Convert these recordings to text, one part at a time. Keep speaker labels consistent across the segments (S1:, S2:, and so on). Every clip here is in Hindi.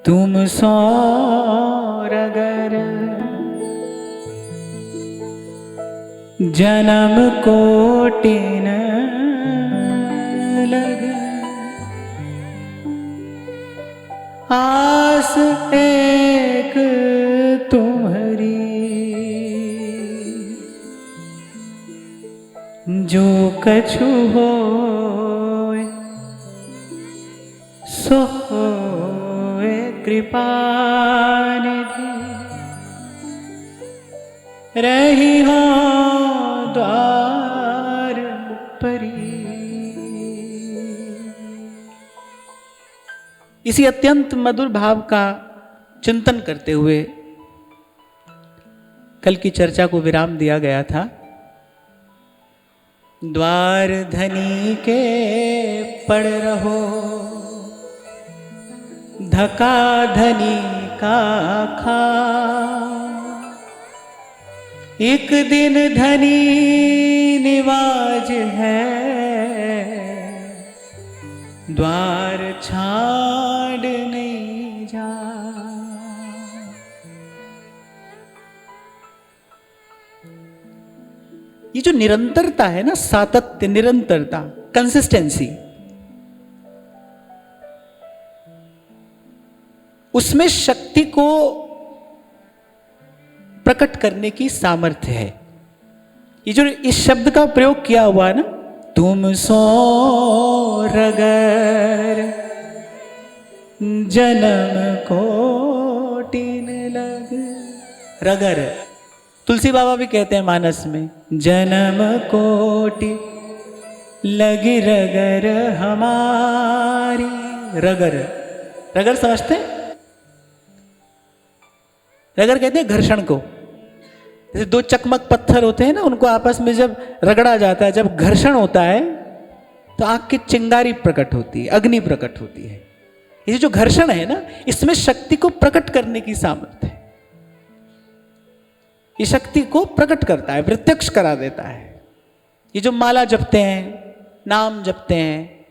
S1: तुम सौर अगर जन्म कोटि न लग, आस एक तुम्हारी जो कछु होए सो होए कृपा निधि, रही हो द्वार परी। इसी अत्यंत मधुर भाव का चिंतन करते हुए कल की चर्चा को विराम दिया गया था। द्वार धनी के पड़ रहो, धका धनी का खा, एक दिन धनी निवाज है, द्वार छाड़ नहीं जा। ये जो निरंतरता है ना, सातत्य, निरंतरता, कंसिस्टेंसी, उसमें शक्ति को प्रकट करने की सामर्थ्य है। ये जो इस शब्द का प्रयोग किया हुआ है ना, तुम सो रगर जन्म कोटि न लग, रगर तुलसी बाबा भी कहते हैं मानस में, जन्म कोटि लगी रगर हमारी। रगर, रगर समझते हैं? रगर कहते हैं घर्षण को। जैसे दो चकमक पत्थर होते हैं ना, उनको आपस में जब रगड़ा जाता है, जब घर्षण होता है तो आग की चिंगारी प्रकट होती है, अग्नि प्रकट होती है। ये जो घर्षण है ना, इसमें शक्ति को प्रकट करने की सामर्थ्य है। ये शक्ति को प्रकट करता है, प्रत्यक्ष करा देता है। ये जो माला जपते हैं, नाम जपते हैं,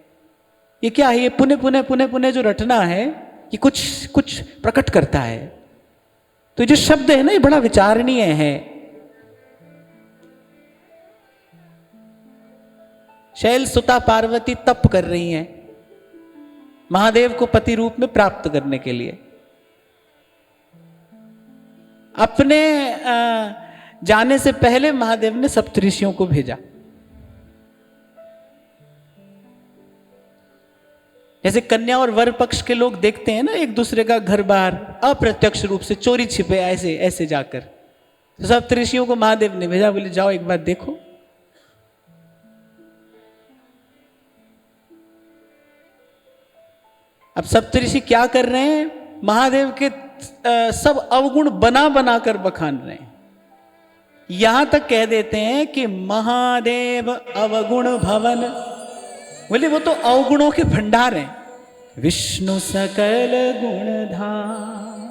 S1: ये क्या है? ये पुनः पुनः पुनः पुनः जो रटना है, ये कुछ कुछ प्रकट करता है। तो जो शब्द है ना, ये बड़ा विचारणीय है। शैल सुता पार्वती तप कर रही हैं महादेव को पति रूप में प्राप्त करने के लिए। अपने जाने से पहले महादेव ने सप्तऋषियों को भेजा। जैसे कन्या और वर पक्ष के लोग देखते हैं ना एक दूसरे का घर बार, अप्रत्यक्ष रूप से चोरी छिपे ऐसे ऐसे जाकर, तो सप्तऋषियों को महादेव ने भेजा, बोले जाओ एक बार देखो। अब सप्तऋषि क्या कर रहे हैं? महादेव के सब अवगुण बना बना कर बखान रहे हैं। यहां तक कह देते हैं कि महादेव अवगुण भवन, बोले वो तो अवगुणों के भंडार हैं। विष्णु सकल गुणधाम,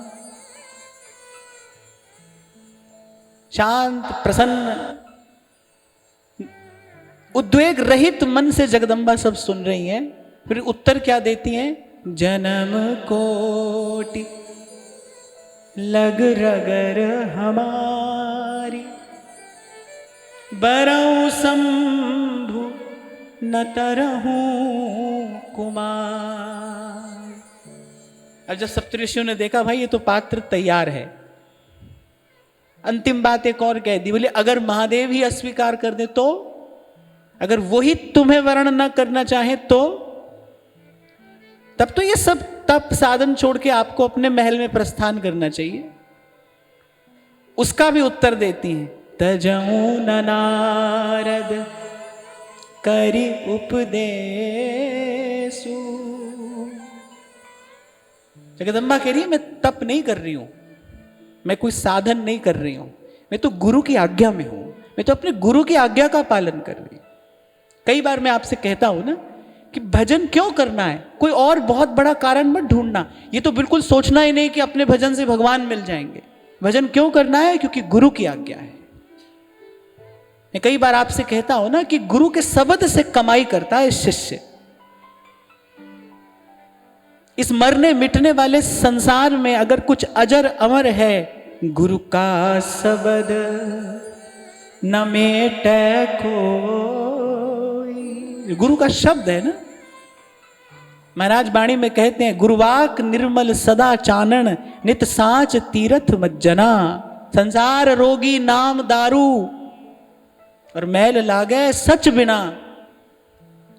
S1: शांत प्रसन्न उद्वेग रहित मन से जगदम्बा सब सुन रही हैं। फिर उत्तर क्या देती हैं? जन्म कोटि लग रगर हमारी, बरऊ शंभु न तरहूं कुमार। अब जब सप्तऋषियों ने देखा भाई ये तो पात्र तैयार है, अंतिम बात एक और कह दी, बोले अगर महादेव ही अस्वीकार कर दे तो, अगर वही तुम्हें वर्ण न करना चाहे तो, तब तो ये सब तप साधन छोड़ के आपको अपने महल में प्रस्थान करना चाहिए। उसका भी उत्तर देती हैं, तजऊ न नारद करी उपदेशु। जगदम्बा कह रही है मैं तप नहीं कर रही हूं, मैं कोई साधन नहीं कर रही हूं, मैं तो गुरु की आज्ञा में हूं, मैं तो अपने गुरु की आज्ञा का पालन कर रही हूं। कई बार मैं आपसे कहता हूं ना कि भजन क्यों करना है, कोई और बहुत बड़ा कारण मत ढूंढना। ये तो बिल्कुल सोचना ही नहीं कि अपने भजन से भगवान मिल जाएंगे। भजन क्यों करना है? क्योंकि गुरु की आज्ञा है। मैं कई बार आपसे कहता हूं ना कि गुरु के शब्द से कमाई करता है शिष्य। इस मरने मिटने वाले संसार में अगर कुछ अजर अमर है, गुरु का शब्द न मेटे कोई। गुरु का शब्द है ना। महाराज वाणी में कहते हैं, गुरुवाक निर्मल सदा चानन, नित साच तीरथ मज्जना। संसार रोगी नाम दारू, और मैल लागे सच बिना।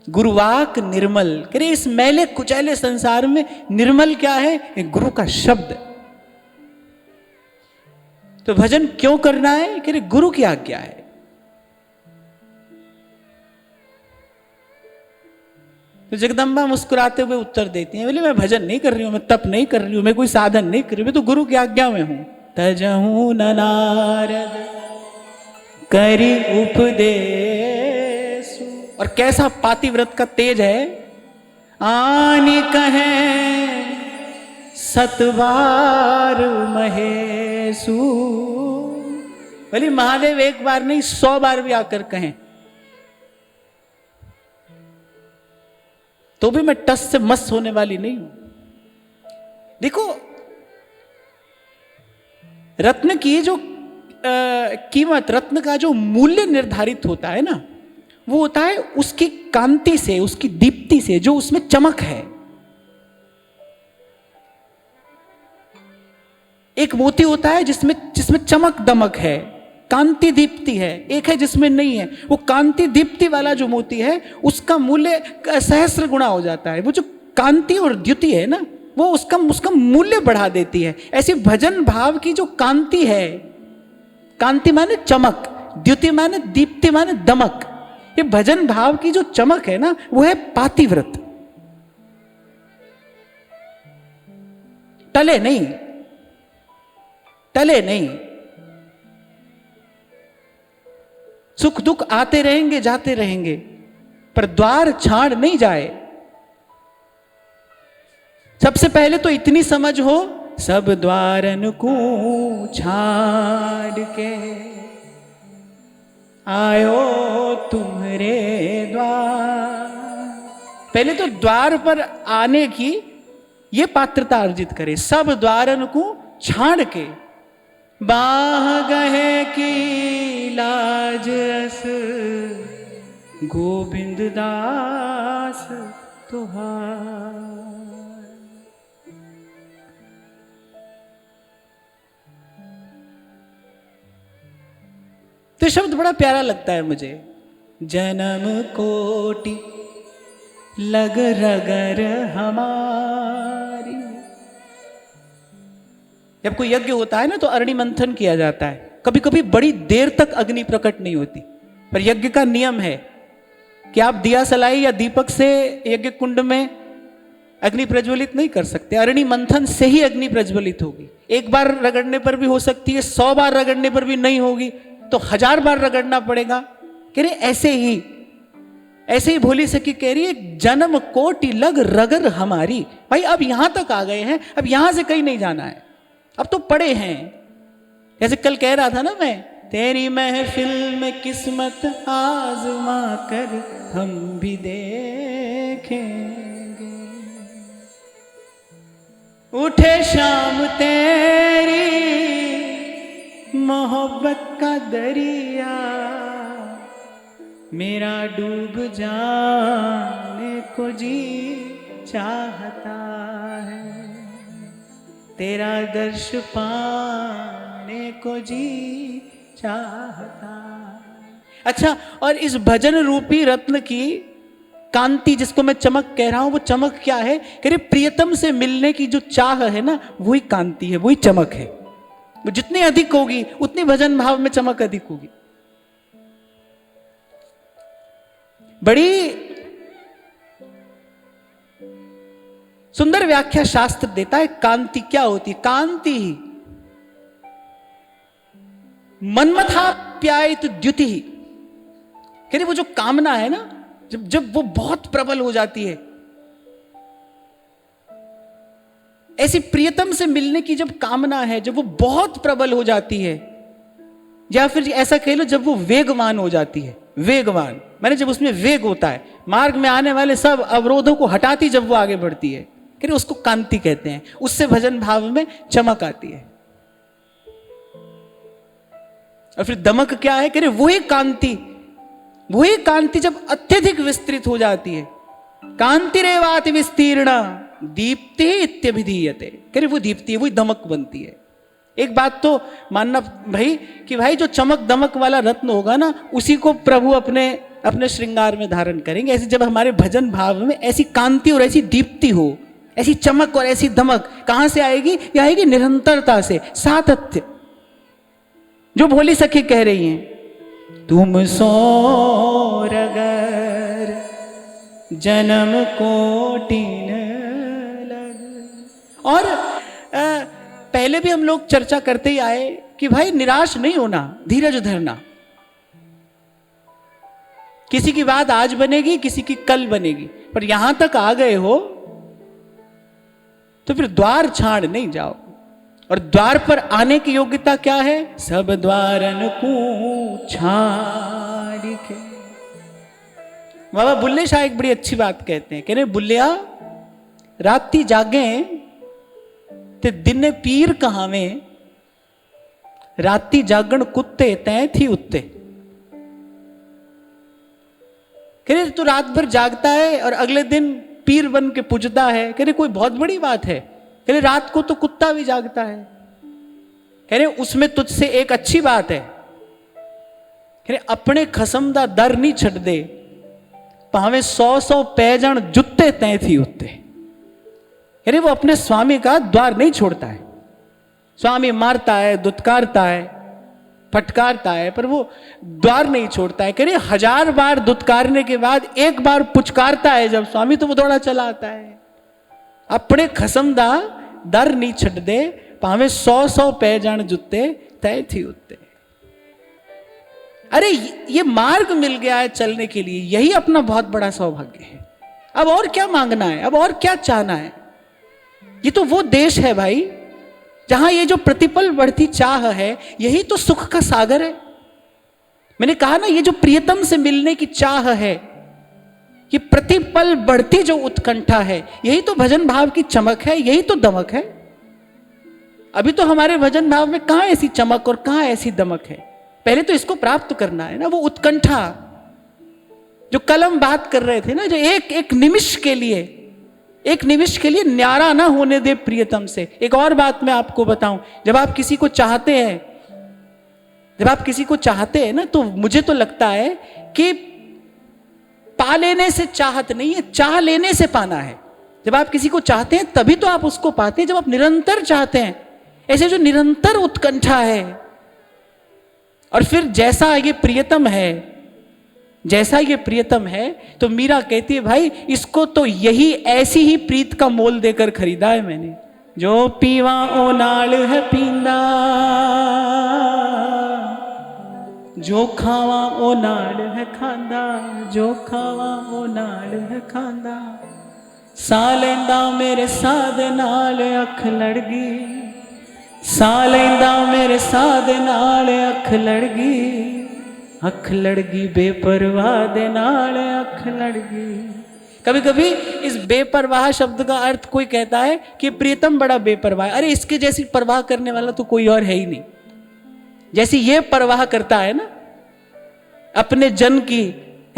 S1: गुरुवाक निर्मल, कह रहे इस मैले कुचैले संसार में निर्मल क्या है? एक गुरु का शब्द। तो भजन क्यों करना है? कह रहे गुरु की आज्ञा है। तो जगदम्बा मुस्कुराते हुए उत्तर देती हैं, बोले मैं भजन नहीं कर रही हूं, मैं तप नहीं कर रही हूं, मैं कोई साधन नहीं कर रही हूं, मैं तो गुरु की आज्ञा में हूं। तजहू न नारद करी उपदेश। और कैसा पातिव्रत का तेज है। आनी कहे सतबार महेशु। बोली महादेव एक बार नहीं 100 बार भी आकर कहें तो भी मैं टस से मस्त होने वाली नहीं हूं। देखो रत्न की जो कीमत, रत्न का जो मूल्य निर्धारित होता है ना, वो होता है उसकी कांति से, उसकी दीप्ति से, जो उसमें चमक है। एक मोती होता है जिसमें चमक दमक है, कांति दीप्ति है। एक है जिसमें नहीं है। वो कांति दीप्ति वाला जो मोती है उसका मूल्य सहस्र गुणा हो जाता है। वो जो कांति और द्युति है ना, वो उसका मूल्य बढ़ा देती है। ऐसी भजन भाव की जो कांति है, कांति माने चमक, द्युति माने दीप्ति माने दमक। ये भजन भाव की जो चमक है ना, वो है पातिव्रत। टले नहीं, टले नहीं। सुख दुख आते रहेंगे जाते रहेंगे, पर द्वार छाड़ नहीं जाए। सबसे पहले तो इतनी समझ हो, सब द्वारन को छाड़ के आयो तुम्हारे द्वार। पहले तो द्वार पर आने की ये पात्रता अर्जित करे। सब द्वारन को छाड़ के बाह गहे की लाज अस गोविंद दास तुहार। तो शब्द बड़ा प्यारा लगता है मुझे। जन्म कोटि लग रगर हमारी। जब कोई यज्ञ होता है ना तो अग्नि मंथन किया जाता है। कभी कभी बड़ी देर तक अग्नि प्रकट नहीं होती, पर यज्ञ का नियम है कि आप दिया सलाई या दीपक से यज्ञ कुंड में अग्नि प्रज्वलित नहीं कर सकते। अग्नि मंथन से ही अग्नि प्रज्वलित होगी। एक बार रगड़ने पर भी हो सकती है, 100 बार रगड़ने पर भी नहीं होगी, तो 1000 बार रगड़ना पड़ेगा। कह रहे ऐसे ही भोली सखी कह रही है, जन्म कोटि लग रगर हमारी। भाई अब यहां तक आ गए हैं, अब यहां से कहीं नहीं जाना है, अब तो पड़े हैं। जैसे कल कह रहा था ना मैं, तेरी महफिल में किस्मत आजमा कर हम भी देखेंगे। उठे शाम तेरी मोहब्बत का दरिया, मेरा डूब जाने को जी चाहता है, तेरा दर्श पाने को जी चाहता। अच्छा, और इस भजन रूपी रत्न की कांति, जिसको मैं चमक कह रहा हूं, वो चमक क्या है? कह रहे प्रियतम से मिलने की जो चाह है ना, वही कांति है, वही चमक है। वो जितनी अधिक होगी उतनी भजन भाव में चमक अधिक होगी। बड़ी सुंदर व्याख्या शास्त्र देता है कांति क्या होती। कांति ही मन्मथाप्यायित द्युति ही। कह रहे वो जो कामना है ना, जब वो बहुत प्रबल हो जाती है, ऐसी प्रियतम से मिलने की जब कामना है, जब वो बहुत प्रबल हो जाती है, या फिर ऐसा कह लो जब वो वेगवान हो जाती है। वेगवान माने जब उसमें वेग होता है, मार्ग में आने वाले सब अवरोधों को हटाती जब वो आगे बढ़ती है, कह रहे उसको कांति कहते हैं, उससे भजन भाव में चमक आती है। और फिर दमक क्या है? कह रहे वही कांति जब अत्यधिक विस्तृत हो जाती है, कांति रेवात विस्तीर्ण दीप्ति इत्यभिधीयते, कह रहे वो दीप्ति है, वही दमक बनती है। एक बात तो मानना भाई कि भाई जो चमक दमक वाला रत्न होगा ना, उसी को प्रभु अपने श्रृंगार में धारण करेंगे। ऐसे जब हमारे भजन भाव में ऐसी कांति और ऐसी दीप्ति हो, ऐसी चमक और ऐसी दमक कहां से आएगी? यह आएगी निरंतरता से, सातत्य। जो भोली सखी कह रही हैं, तुम सोर अगर जन्म कोटिन लग। और पहले भी हम लोग चर्चा करते ही आए कि भाई निराश नहीं होना, धीरज धरना। किसी की बात आज बनेगी, किसी की कल बनेगी, पर यहां तक आ गए हो तो फिर द्वार छाड़ नहीं जाओ। और द्वार पर आने की योग्यता क्या है? सब द्वारन को छाड़ के। बाबा बुल्ले शाह एक बड़ी अच्छी बात कहते हैं, कह रहे बुल्लिया राती जागे ते दिन पीर कहावे, राती जागण कुत्ते तय थी उत्ते। कह रहे तू रात भर जागता है और अगले दिन पीर बन के पूजता है, कह रहे कोई बहुत बड़ी बात है। कह रहे रात को तो कुत्ता भी जागता है, कह रहे उसमें तुझसे एक अच्छी बात है। कह रहे अपने खसम दा दर नहीं छड़ दे, भावे 100 पैजण जुत्ते तय थी उत्ते। कह रहे वो अपने स्वामी का द्वार नहीं छोड़ता है। स्वामी मारता है, दुत्कारता है, फटकारता है, पर वो द्वार नहीं छोड़ता है। कह रहे 1000 बार दुत्कारने के बाद एक बार पुचकारता है जब स्वामी, तो वो दौड़ा चला आता है। अपने खसम दा दर नहीं छड़ दे, भावे 100 पैजण जुत्ते तय थी उत्ते। अरे ये मार्ग मिल गया है चलने के लिए, यही अपना बहुत बड़ा सौभाग्य है। अब और क्या मांगना है? अब और क्या चाहना है? ये तो वो देश है भाई जहां ये जो प्रतिपल बढ़ती चाह है, यही तो सुख का सागर है। मैंने कहा ना, ये जो प्रियतम से मिलने की चाह है, ये प्रतिपल बढ़ती जो उत्कंठा है, यही तो भजन भाव की चमक है, यही तो दमक है। अभी तो हमारे भजन भाव में कहां ऐसी चमक और कहां ऐसी दमक है? पहले तो इसको प्राप्त करना है ना, वो उत्कंठा जो कल हम बात कर रहे थे ना, जो एक निमिष के लिए न्यारा ना होने दे प्रियतम से। एक और बात मैं आपको बताऊं, जब आप किसी को चाहते हैं ना, तो मुझे तो लगता है कि पा लेने से चाहत नहीं है, चाह लेने से पाना है। जब आप किसी को चाहते हैं तभी तो आप उसको पाते हैं, जब आप निरंतर चाहते हैं। ऐसे जो निरंतर उत्कंठा है, और फिर जैसा ये प्रियतम है, तो मीरा कहती है भाई इसको तो यही ऐसी ही प्रीत का मोल देकर खरीदा है मैंने। जो पीवा ओ नाल है पींदा, जो खावा ओ नाल है खांदा, जो खावा ओ नाल है खांदा। सा लेंदा मेरे साध नाल अख लड़ गई, सा लेंदा मेरे साध नाल अख लड़ गई, अख लड़ गई बेपरवाह दे नाल अख लड़ गई। कभी कभी इस बेपरवाह शब्द का अर्थ कोई कहता है कि प्रियतम बड़ा बेपरवाह है। अरे इसके जैसी परवाह करने वाला तो कोई और है ही नहीं। जैसी ये परवाह करता है ना अपने जन की,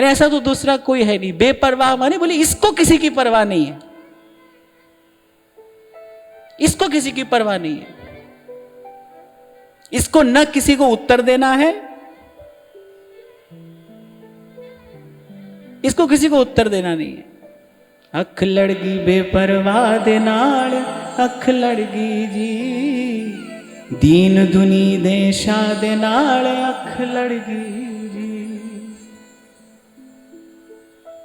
S1: ऐसा तो दूसरा कोई है नहीं। बेपरवाह माने बोले इसको किसी की परवाह नहीं है, इसको किसी की परवाह नहीं है। इसको न किसी को उत्तर देना है, इसको किसी को उत्तर देना नहीं है। अख लड़गी बेपरवाह दे नाल अख लड़गी जी, दीन दुनी देशा दे नाल अख लड़गी जी।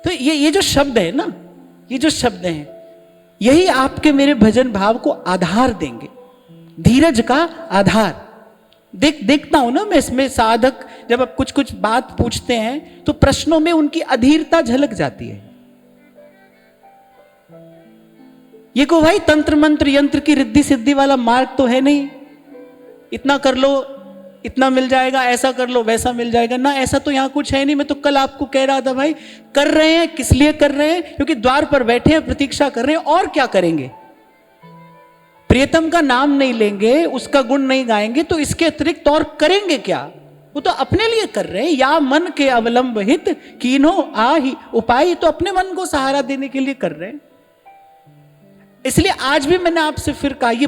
S1: तो ये जो शब्द है ना, ये जो शब्द हैं, यही आपके मेरे भजन भाव को आधार देंगे, धीरज का आधार। देखता हूं ना मैं इसमें, साधक जब अब कुछ बात पूछते हैं तो प्रश्नों में उनकी अधीरता झलक जाती है। ये को भाई तंत्र मंत्र यंत्र की रिद्धि सिद्धि वाला मार्ग तो है नहीं, इतना कर लो इतना मिल जाएगा, ऐसा कर लो वैसा मिल जाएगा ना, ऐसा तो यहाँ कुछ है नहीं। मैं तो कल आपको कह रहा था भाई, कर रहे हैं किस लिए कर रहे हैं? क्योंकि द्वार पर बैठे हैं, प्रतीक्षा कर रहे हैं, और क्या करेंगे? प्रियतम का नाम नहीं लेंगे, उसका गुण नहीं गाएंगे, तो इसके अतिरिक्त और करेंगे क्या? वो तो अपने लिए कर रहे हैं। या मन के अवलंब हित कीनो आहि उपाय, तो अपने मन को सहारा देने के लिए कर रहे हैं। इसलिए आज भी मैंने आपसे फिर कहा, ये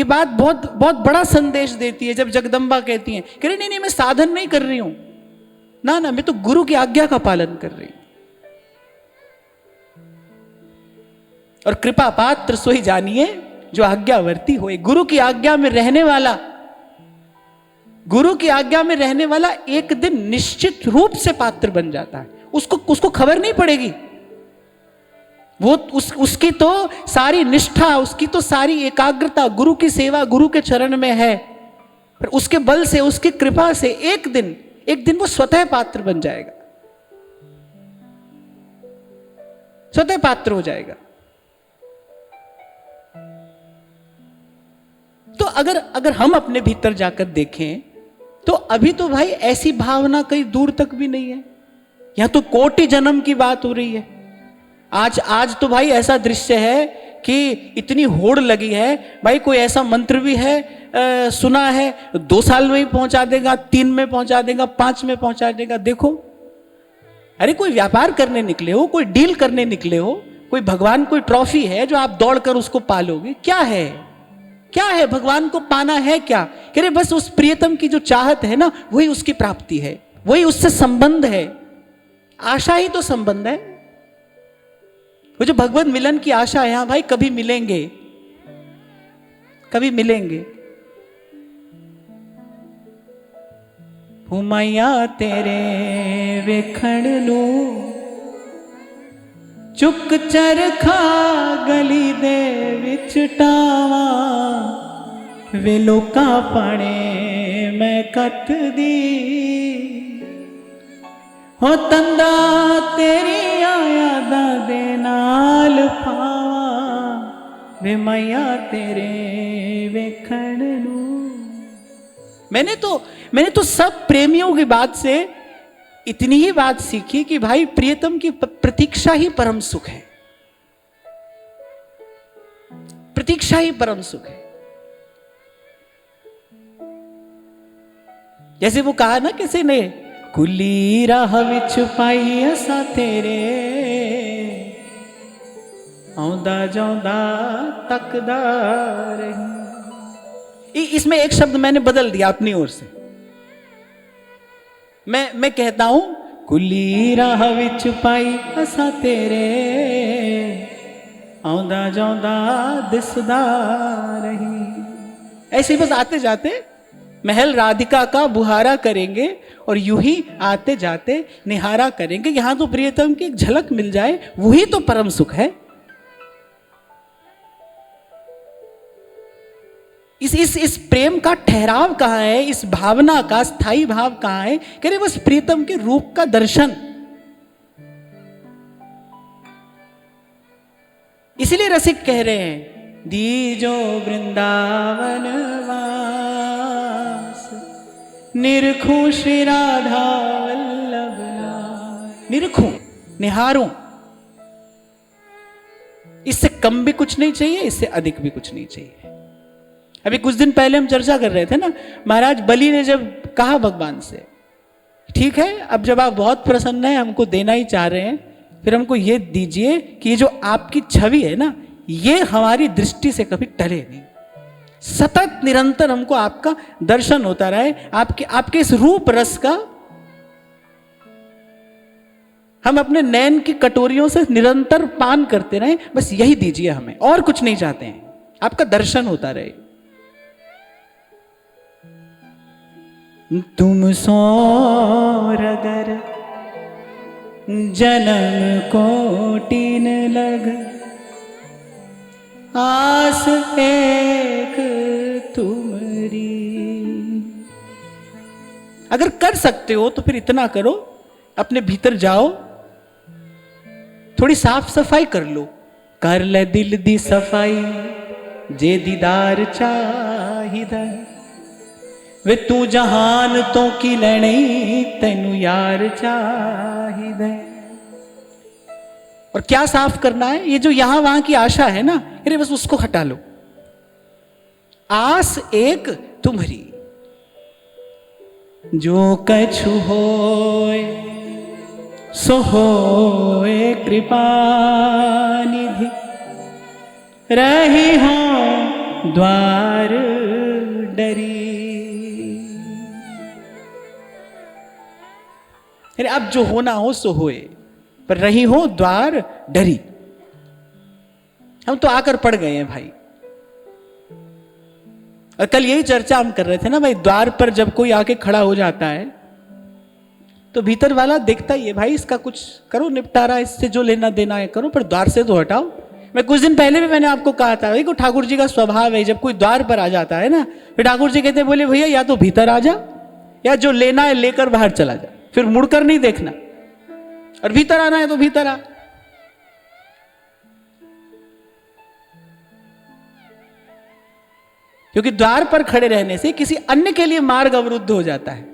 S1: बात बहुत बहुत बड़ा संदेश देती है। जब जगदम्बा कहती हैं, कह रही नहीं मैं साधन नहीं कर रही हूं, ना मैं तो गुरु की आज्ञा का पालन कर रही हूं। और कृपा पात्र सोई जानिए जो आज्ञावर्ती होए। गुरु की आज्ञा में रहने वाला, गुरु की आज्ञा में रहने वाला एक दिन निश्चित रूप से पात्र बन जाता है। उसको खबर नहीं पड़ेगी। वो उसकी तो सारी निष्ठा, उसकी तो सारी एकाग्रता गुरु की सेवा, गुरु के चरण में है। पर उसके बल से, उसकी कृपा से एक दिन वो स्वतः पात्र बन जाएगा, स्वतः पात्र हो जाएगा। तो अगर हम अपने भीतर जाकर देखें तो अभी तो भाई ऐसी भावना कहीं दूर तक भी नहीं है। यहां तो कोटि जन्म की बात हो रही है। आज तो भाई ऐसा दृश्य है कि इतनी होड़ लगी है भाई, कोई ऐसा मंत्र भी है सुना है 2 साल में ही पहुंचा देगा, 3 में पहुंचा देगा, 5 में पहुंचा देगा। देखो, अरे कोई व्यापार करने निकले हो, कोई डील करने निकले हो, कोई भगवान कोई ट्रॉफी है जो आप दौड़कर उसको पालोगे? क्या है, क्या है? भगवान को पाना है क्या? कह रहे बस उस प्रियतम की जो चाहत है ना, वही उसकी प्राप्ति है, वही उससे संबंध है। आशा ही तो संबंध है। वो जो भगवत मिलन की आशा है, हाँ भाई कभी मिलेंगे, कभी मिलेंगे। मैया तेरे वेखण नू चुक चरखा गली दे विच टावा, वे लोका पणे मैं कत दी हो तंदा तेरी यादा दे नाल पावा, वे मैया तेरे वेखण नू। मैंने तो सब प्रेमियों की बात से इतनी ही बात सीखी कि भाई प्रियतम की प्रतीक्षा ही परम सुख है, प्रतीक्षा ही परम सुख है। जैसे वो कहा ना किसी ने, कुली राह विच पाई असा तेरे, आउंदा जाउंदा तकदा रही। इसमें एक शब्द मैंने बदल दिया अपनी ओर से। मैं कहता हूं, कुली राह विच पाई असा तेरे, आउंदा जाउंदा दिसदा रही। ऐसे बस आते जाते महल राधिका का बुहारा करेंगे और यूं ही आते जाते निहारा करेंगे। यहां तो प्रियतम की एक झलक मिल जाए, वही तो परम सुख है। इस प्रेम का ठहराव कहां है? इस भावना का स्थायी भाव कहां है? कह रहे बस प्रीतम के रूप का दर्शन। इसलिए रसिक कह रहे हैं, दीजो वृंदावन वास, निरखूं श्री राधा वल्लभ लाल। निरखूं, निहारूं, इससे कम भी कुछ नहीं चाहिए, इससे अधिक भी कुछ नहीं चाहिए। अभी कुछ दिन पहले हम चर्चा कर रहे थे ना, महाराज बलि ने जब कहा भगवान से, ठीक है अब जब आप बहुत प्रसन्न हैं, हमको देना ही चाह रहे हैं, फिर हमको ये दीजिए कि ये जो आपकी छवि है ना, ये हमारी दृष्टि से कभी टले नहीं, सतत निरंतर हमको आपका दर्शन होता रहे, आपके इस रूप रस का हम अपने नैन की कटोरियों से निरंतर पान करते रहे। बस यही दीजिए हमें, और कुछ नहीं चाहते हैं, आपका दर्शन होता रहे। तुम सौर अगर जन्म कोटिन लग, आस एक तुमरी। अगर कर सकते हो तो फिर इतना करो, अपने भीतर जाओ, थोड़ी साफ सफाई कर लो। कर ले दिल दी सफाई, जे दीदार चाहिदा, वे तू जहान तो की लैनी तेनू यार चाहिए। और क्या साफ करना है? ये जो यहां वहां की आशा है ना, अरे बस उसको हटा लो। आस एक तुम्हारी, जो कछु होए सो होए कृपा निधि, रही हो द्वार डरी। अरे अब जो होना हो सो होए, पर रही हो द्वार डरी। हम तो आकर पड़ गए हैं भाई। और कल यही चर्चा हम कर रहे थे ना भाई, द्वार पर जब कोई आके खड़ा हो जाता है तो भीतर वाला देखता ही है, भाई इसका कुछ करो निपटारा, इससे जो लेना देना है करो, पर द्वार से तो हटाओ। मैं कुछ दिन पहले भी मैंने आपको कहा था, भाई को ठाकुर जी का स्वभाव है, जब कोई द्वार पर आ जाता है ना, फिर ठाकुर जी कहते बोले भैया या तो भीतर आ जा, या जो लेना है लेकर बाहर चला जा, फिर मुड़कर नहीं देखना, और भीतर आना है तो भीतर आ। क्योंकि द्वार पर खड़े रहने से किसी अन्य के लिए मार्ग अवरुद्ध हो जाता है,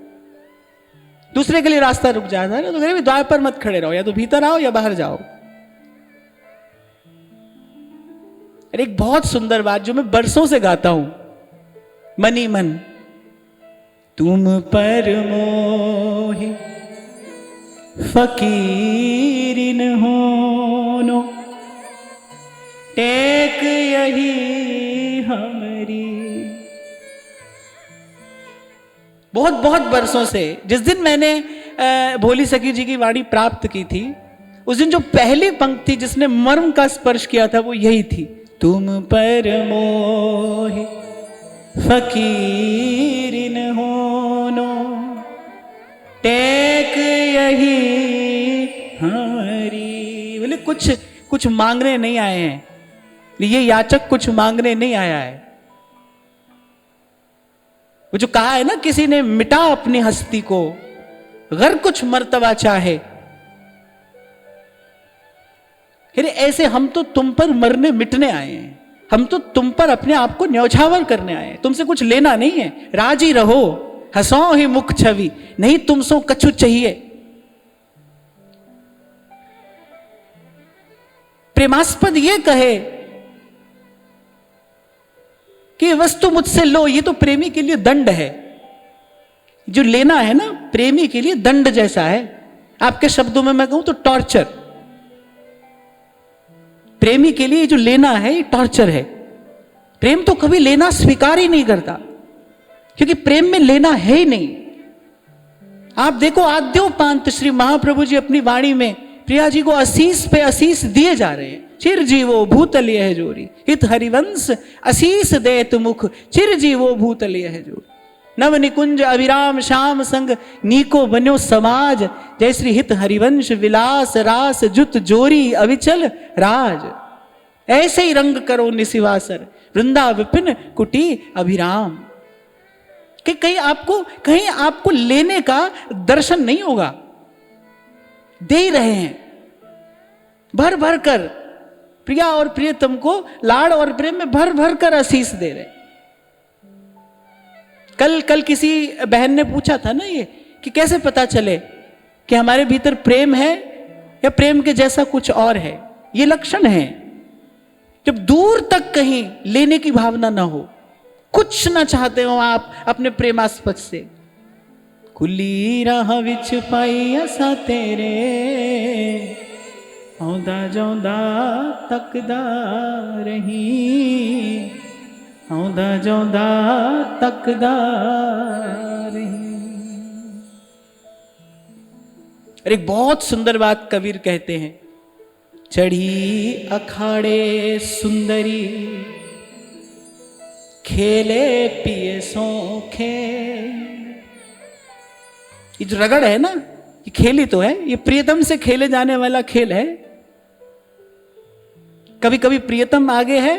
S1: दूसरे के लिए रास्ता रुक जाता है ना। तो कह द्वार पर मत खड़े रहो, या तो भीतर आओ या बाहर जाओ। अरे एक बहुत सुंदर बात जो मैं बरसों से गाता हूं, मनी मन, तुम पर मोहि फकीरिन होनो, टेक यही हमारी। बहुत बहुत बरसों से, जिस दिन मैंने भोली सखी जी की वाणी प्राप्त की थी, उस दिन जो पहली पंक्ति जिसने मर्म का स्पर्श किया था वो यही थी, तुम पर मोहि फकीरिन होनो, टेक यही हमारी। बोले कुछ मांगने नहीं आए हैं, ये याचक कुछ मांगने नहीं आया है। वो जो कहा है ना, किसी ने मिटा अपनी हस्ती को, गर कुछ मर्तबा चाहे। अरे ऐसे हम तो तुम पर मरने मिटने आए हैं, हम तो तुम पर अपने आप को न्यौछावर करने आए हैं, तुमसे कुछ लेना नहीं है। राजी रहो हंसो ही मुख छवि, नहीं तुमसो कछु चाहिए। प्रेमास्पद ये कहे कि वस्तु मुझसे लो, ये तो प्रेमी के लिए दंड है। जो लेना है ना, प्रेमी के लिए दंड जैसा है। आपके शब्दों में मैं कहूं तो टॉर्चर। प्रेमी के लिए जो लेना है ये टॉर्चर है। प्रेम तो कभी लेना स्वीकार ही नहीं करता, क्योंकि प्रेम में लेना है ही नहीं। आप देखो आद्योपांत श्री महाप्रभु जी अपनी वाणी में प्रिया जी को असीस पे असीस दिए जा रहे हैं। चिर जीवो भूतल यह जोरी, हित हरिवंश असीस देत मुख, चिर जीवो भूतल यह जोरी। नव निकुंज अविराम श्याम संग, नीको बन्यो समाज, जय श्री हित हरिवंश विलास रास, जुत जोरी अविचल राज। ऐसे ही रंग करो निशिवासर, वृंदा विपिन कुटी अभिराम। कि कहीं आपको लेने का दर्शन नहीं होगा, दे ही रहे हैं भर भर कर। प्रिया और प्रियतम को लाड़ और प्रेम में भर भर कर आशीष दे रहे। कल किसी बहन ने पूछा था ना ये, कि कैसे पता चले कि हमारे भीतर प्रेम है या प्रेम के जैसा कुछ और है। ये लक्षण है जब दूर तक कहीं लेने की भावना ना हो, कुछ ना चाहते हो आप अपने प्रेमास्पद से। खुली राह विच पाई असा तेरे, औंदा जौंदा तकदा रही, औंदा जौंदा तकदा रही। और एक बहुत सुंदर बात कबीर कहते हैं, चढ़ी अखाड़े सुंदरी, खेले पिए सौखे। ये जो रगड़ है ना, ये खेल ही तो है, ये प्रियतम से खेले जाने वाला खेल है। कभी कभी प्रियतम आगे है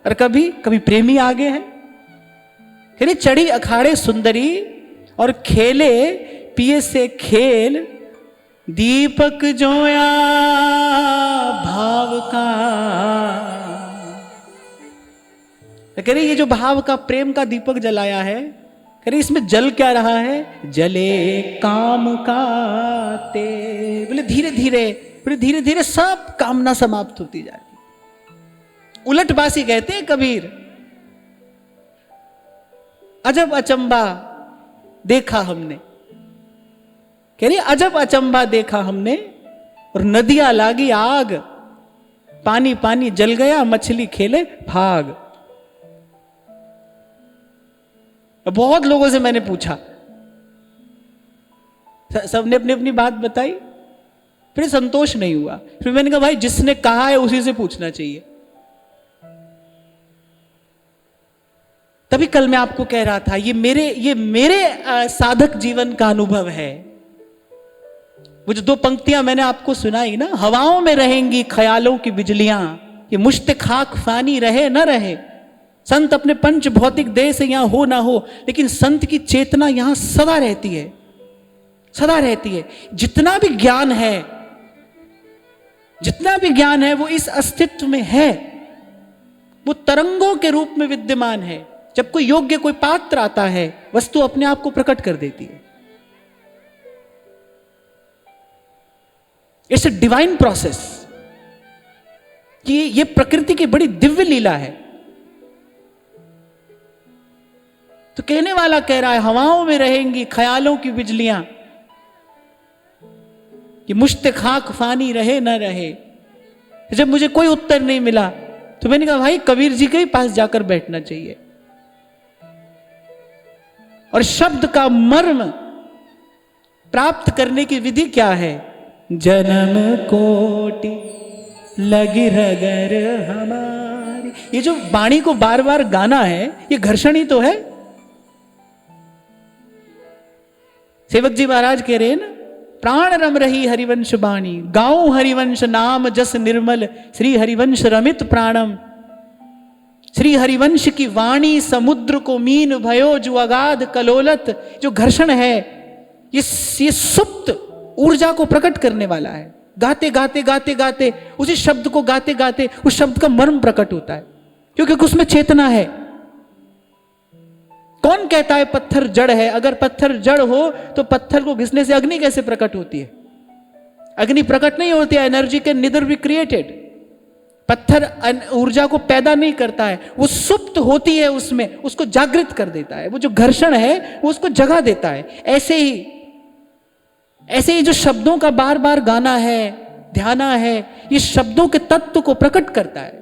S1: और कभी कभी प्रेमी आगे है। फिर चढ़ी अखाड़े सुंदरी और खेले पिए से खेल, दीपक जोया भाव का। कह रही ये जो भाव का प्रेम का दीपक जलाया है, कह रहे इसमें जल क्या रहा है? जले काम का ते। बोले धीरे धीरे, बोले धीरे धीरे सब कामना समाप्त होती जा रही। उलटबासी कहते हैं कबीर, अजब अचंबा देखा हमने। कह रही अजब अचंबा देखा हमने, और नदियां लागी आग, पानी पानी जल गया, मछली खेले भाग। बहुत लोगों से मैंने पूछा, सबने अपनी अपनी बात बताई, फिर संतोष नहीं हुआ। फिर मैंने कहा भाई जिसने कहा है उसी से पूछना चाहिए। तभी कल मैं आपको कह रहा था, ये मेरे साधक जीवन का अनुभव है। वो जो 2 पंक्तियां मैंने आपको सुनाई ना, हवाओं में रहेंगी ख्यालों की बिजलियां, ये मुश्त खाक फानी रहे न रहे। संत अपने पंच भौतिक देह से यहां हो ना हो, लेकिन संत की चेतना यहां सदा रहती है, सदा रहती है। जितना भी ज्ञान है, जितना भी ज्ञान है, वो इस अस्तित्व में है, वो तरंगों के रूप में विद्यमान है। जब कोई योग्य, कोई पात्र आता है, वस्तु अपने आप को प्रकट कर देती है। इट्स अ डिवाइन प्रोसेस, कि ये प्रकृति की बड़ी दिव्य लीला है। तो कहने वाला कह रहा है हवाओं में रहेंगी ख्यालों की बिजलियां, कि मुश्त खाक फानी रहे न रहे। जब मुझे कोई उत्तर नहीं मिला तो मैंने कहा भाई कबीर जी के ही पास जाकर बैठना चाहिए, और शब्द का मर्म प्राप्त करने की विधि क्या है? जन्म कोटि लगी रगर हमारी। ये जो वाणी को बार बार गाना है, ये घर्षण ही तो है। सेवक जी महाराज कह रहे हैं ना, प्राण रम रही हरिवंश बाणी, गाओ हरिवंश नाम जस निर्मल, श्री हरिवंश रमित प्राणम। श्री हरिवंश की वाणी समुद्र को मीन भयो, जो अगाध कलोलत, जो घर्षण है, ये सुप्त ऊर्जा को प्रकट करने वाला है। गाते गाते गाते गाते, उसी शब्द को गाते गाते उस शब्द का मर्म प्रकट होता है, क्योंकि उसमें चेतना है। कौन कहता है पत्थर जड़ है? अगर पत्थर जड़ हो तो पत्थर को घिसने से अग्नि कैसे प्रकट होती है? अग्नि प्रकट नहीं होती है, energy can neither be created. पत्थर ऊर्जा को पैदा नहीं करता है, वो सुप्त होती है, उसमें उसको जागृत कर देता है। वो जो घर्षण है वो उसको जगा देता है। ऐसे ही जो शब्दों का बार बार गाना है, ध्याना है, ये शब्दों के तत्व को प्रकट करता है।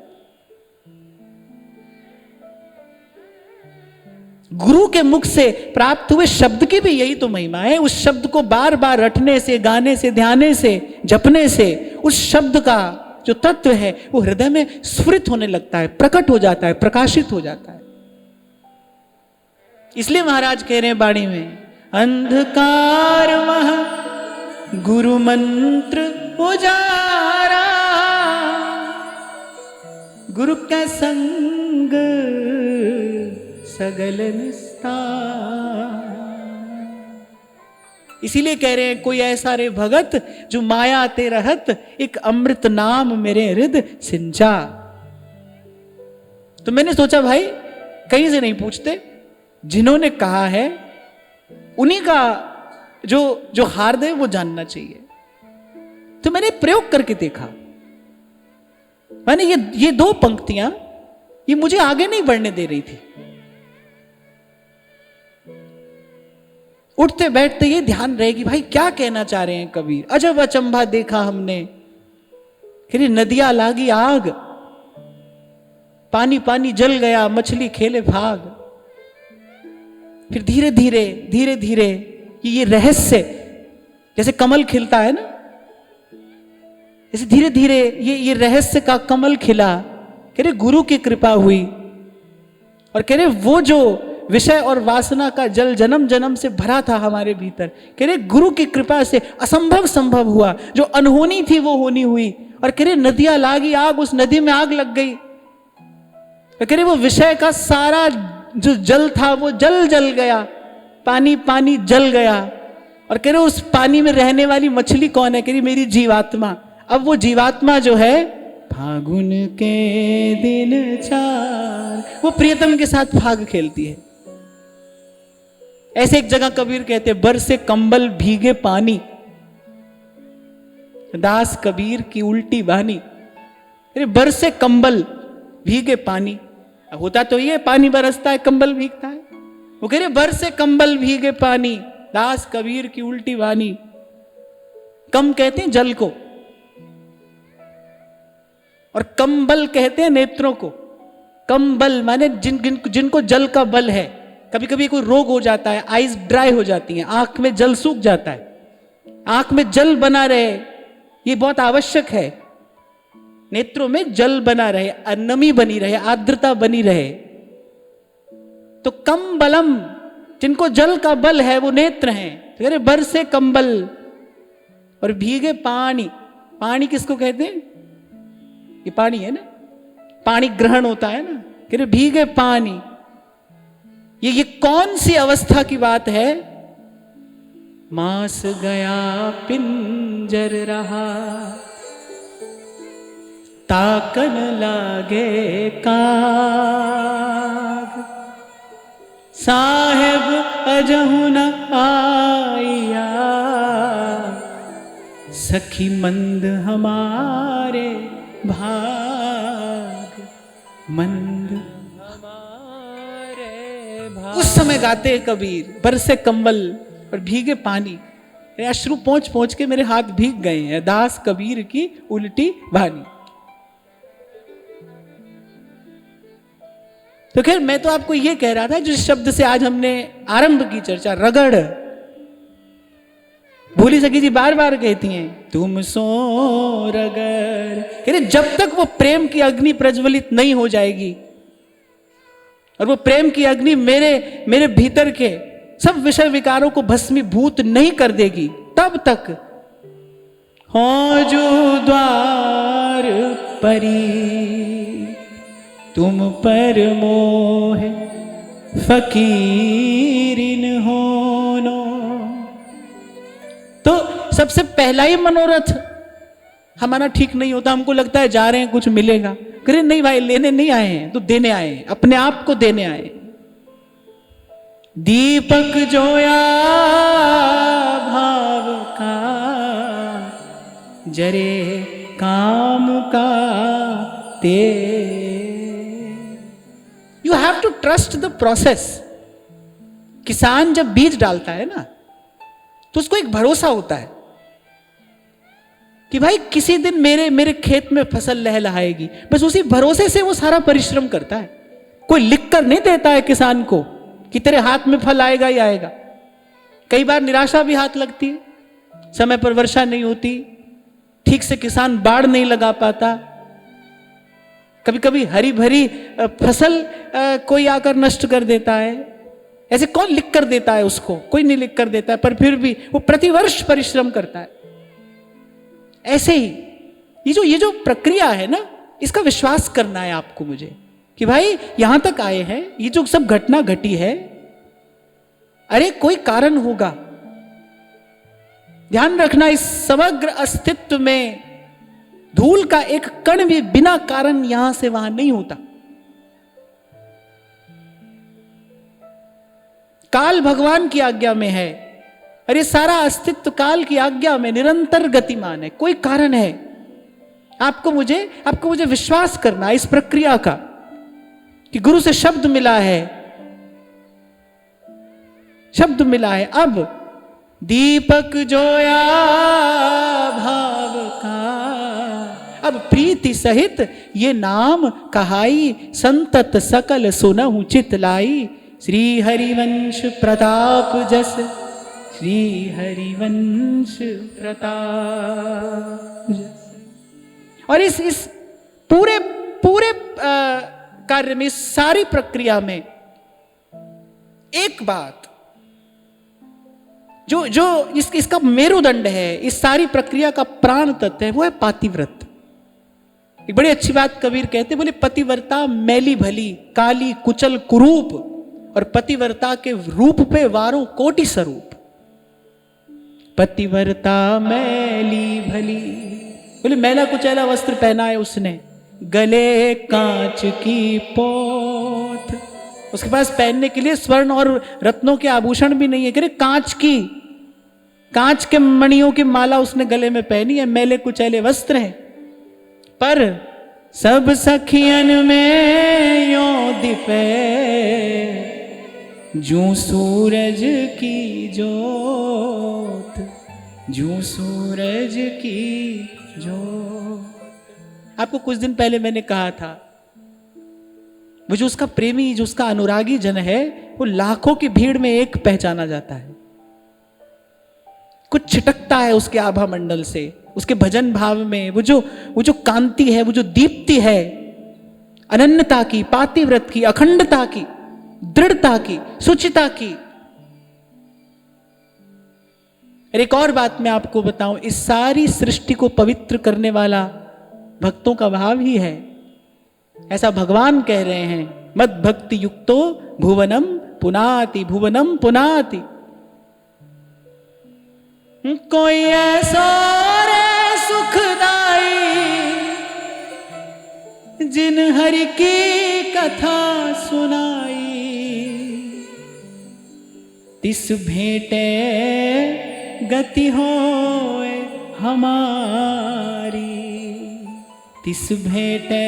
S1: गुरु के मुख से प्राप्त हुए शब्द की भी यही तो महिमा है। उस शब्द को बार बार रटने से, गाने से, ध्याने से, जपने से उस शब्द का जो तत्व है वो हृदय में स्फुरित होने लगता है, प्रकट हो जाता है, प्रकाशित हो जाता है। इसलिए महाराज कह रहे हैं वाणी में, अंधकार महा गुरु मंत्र उजारा, गुरु का संग सगल निस्तार। इसीलिए कह रहे हैं, कोई ऐसा रे भगत जो माया ते रहत, एक अमृत नाम मेरे हृदय सिंचा। तो मैंने सोचा भाई कहीं से नहीं पूछते, जिन्होंने कहा है उन्हीं का जो हार्द है वो जानना चाहिए। तो मैंने प्रयोग करके देखा, मैंने ये 2 पंक्तियां ये मुझे आगे नहीं बढ़ने दे रही थी। उठते बैठते ये ध्यान रहेगी भाई क्या कहना चाह रहे हैं कबीर। अजब अचंभा देखा हमने, कि नदियां लागी आग, पानी पानी जल गया, मछली खेले भाग। फिर धीरे धीरे धीरे धीरे ये रहस्य, जैसे कमल खिलता है ना, जैसे धीरे धीरे ये रहस्य का कमल खिला। कह रहे गुरु की कृपा हुई, और कह रहे वो जो विषय और वासना का जल जन्म जन्म से भरा था हमारे भीतर, कह रहे गुरु की कृपा से असंभव संभव हुआ, जो अनहोनी थी वो होनी हुई। और कह रहे नदियां लागी आग, उस नदी में आग लग गई। कह रहे वो विषय का सारा जो जल था वो जल गया, पानी पानी जल गया। और कह रहे उस पानी में रहने वाली मछली कौन है? कह रही मेरी जीवात्मा। अब वो जीवात्मा जो है, फागुन के दिन 4, वो प्रियतम के साथ फाग खेलती है। ऐसे एक जगह कबीर कहते, बरसे कंबल भीगे पानी, दास कबीर की उल्टी वाणी। अरे बरसे कंबल भीगे पानी, होता तो ये पानी बरसता है कंबल भीगता है। वो कह रहे बरसे कंबल भीगे पानी, दास कबीर की उल्टी वाणी। कम कहते हैं जल को, और कंबल कहते हैं नेत्रों को। कंबल माने जिनको जल का बल है। कभी कभी कोई रोग हो जाता है, आईज ड्राई हो जाती हैं, आंख में जल सूख जाता है, आंख में जल बना रहे, ये बहुत आवश्यक है। नेत्रों में जल बना रहे, नमी बनी रहे, आर्द्रता बनी रहे। तो कंबलम, जिनको जल का बल है वो नेत्र हैं। तो अरे बरसे कंबल और भीगे पानी। पानी किसको कहते हैं? ये पानी है ना, पानी ग्रहण होता है ना, कह रहे भीगे पानी। ये कौन सी अवस्था की बात है? मास गया पिंजर रहा, ताकन लागे काग, साहेब अजहु न आया, सखी मंद हमारे भाग, मंद हमारे भाग। उस समय गाते हैं कबीर, बरसे कंबल और भीगे पानी, अश्रु पहुंच पहुंच के मेरे हाथ भीग गए हैं, दास कबीर की उल्टी वाणी। तो खैर मैं तो आपको यह कह रहा था, जिस शब्द से आज हमने आरंभ की चर्चा, रगड़। भोली सखी जी बार बार कहती हैं, तुम सो रगड़। कह रहे जब तक वो प्रेम की अग्नि प्रज्वलित नहीं हो जाएगी, और वो प्रेम की अग्नि मेरे भीतर के सब विषय विकारों को भस्मीभूत नहीं कर देगी, तब तक हो जो द्वार परी, तुम पर मोह फकीरिन होनो। तो सबसे पहला ही मनोरथ हमारा ठीक नहीं होता। हमको लगता है जा रहे हैं कुछ मिलेगा, करे नहीं भाई, लेने नहीं आए हैं, तो देने आए हैं, अपने आप को देने आए। दीपक जोया भाव का, जरे काम का ते। You have to trust the process. किसान जब बीज डालता है ना, तो उसको एक भरोसा होता है कि भाई किसी दिन मेरे खेत में फसल लहलहाएगी। बस उसी भरोसे से वो सारा परिश्रम करता है। कोई लिख कर नहीं देता है किसान को कि तेरे हाथ में फल आएगा ही आएगा। कई बार निराशा भी हाथ लगती है, समय पर वर्षा नहीं होती, ठीक से किसान बाड़ नहीं लगा पाता, कभी कभी हरी भरी फसल कोई आकर नष्ट कर देता है। ऐसे कौन लिख कर देता है उसको? कोई नहीं लिख कर देता है, पर फिर भी वो प्रतिवर्ष परिश्रम करता है। ऐसे ही ये जो प्रक्रिया है ना, इसका विश्वास करना है आपको मुझे कि भाई यहां तक आए हैं, ये जो सब घटना घटी है, अरे कोई कारण होगा। ध्यान रखना, इस समग्र अस्तित्व में धूल का एक कण भी बिना कारण यहां से वहां नहीं होता। काल भगवान की आज्ञा में है, अरे सारा अस्तित्व काल की आज्ञा में निरंतर गतिमान है। कोई कारण है। आपको मुझे विश्वास करना इस प्रक्रिया का कि गुरु से शब्द मिला है, शब्द मिला है। अब दीपक जोया भाव का, अब प्रीति सहित ये नाम कहाई, संतत सकल सुनहु चित लाई। श्री हरिवंश प्रताप जस, श्री हरिवंश प्रताप जस। और इस पूरे कार्य में, इस सारी प्रक्रिया में एक बात जो इसका मेरुदंड है, इस सारी प्रक्रिया का प्राण तत्व है, वो है पातिव्रत। एक बड़ी अच्छी बात कबीर कहते, बोले पतिव्रता मैली भली, काली कुचल कुरूप, और पतिव्रता के रूप पे वारों कोटि स्वरूप। पतिव्रता मैली भली, बोले मैला कुचैला वस्त्र पहना है उसने, गले कांच की पोथ, उसके पास पहनने के लिए स्वर्ण और रत्नों के आभूषण भी नहीं है, कह रहे कांच के मणियों की माला उसने गले में पहनी है, मैले कुचैले वस्त्र हैं। पर सब सखियन में यो दिपे जूं सूरज की जोत, जूं सूरज की जोत। आपको कुछ दिन पहले मैंने कहा था, वो जो उसका प्रेमी, जो उसका अनुरागी जन है, वो लाखों की भीड़ में एक पहचाना जाता है। कुछ छिटकता है उसके आभा मंडल से, उसके भजन भाव में। वो जो कांति है, वो जो दीप्ति है, अनन्यता की, पातिव्रत की, अखंडता की, दृढ़ता की, सुचिता की। एक और बात मैं आपको बताऊं, इस सारी सृष्टि को पवित्र करने वाला भक्तों का भाव ही है। ऐसा भगवान कह रहे हैं, मद भक्ति युक्तो भुवनम पुनाति, भुवनम पुनाति। कोई ऐसा रे सुखदाई जिन हरि की कथा सुनाई, तिस भेंटे गति होए हमारी, तिस भेंटे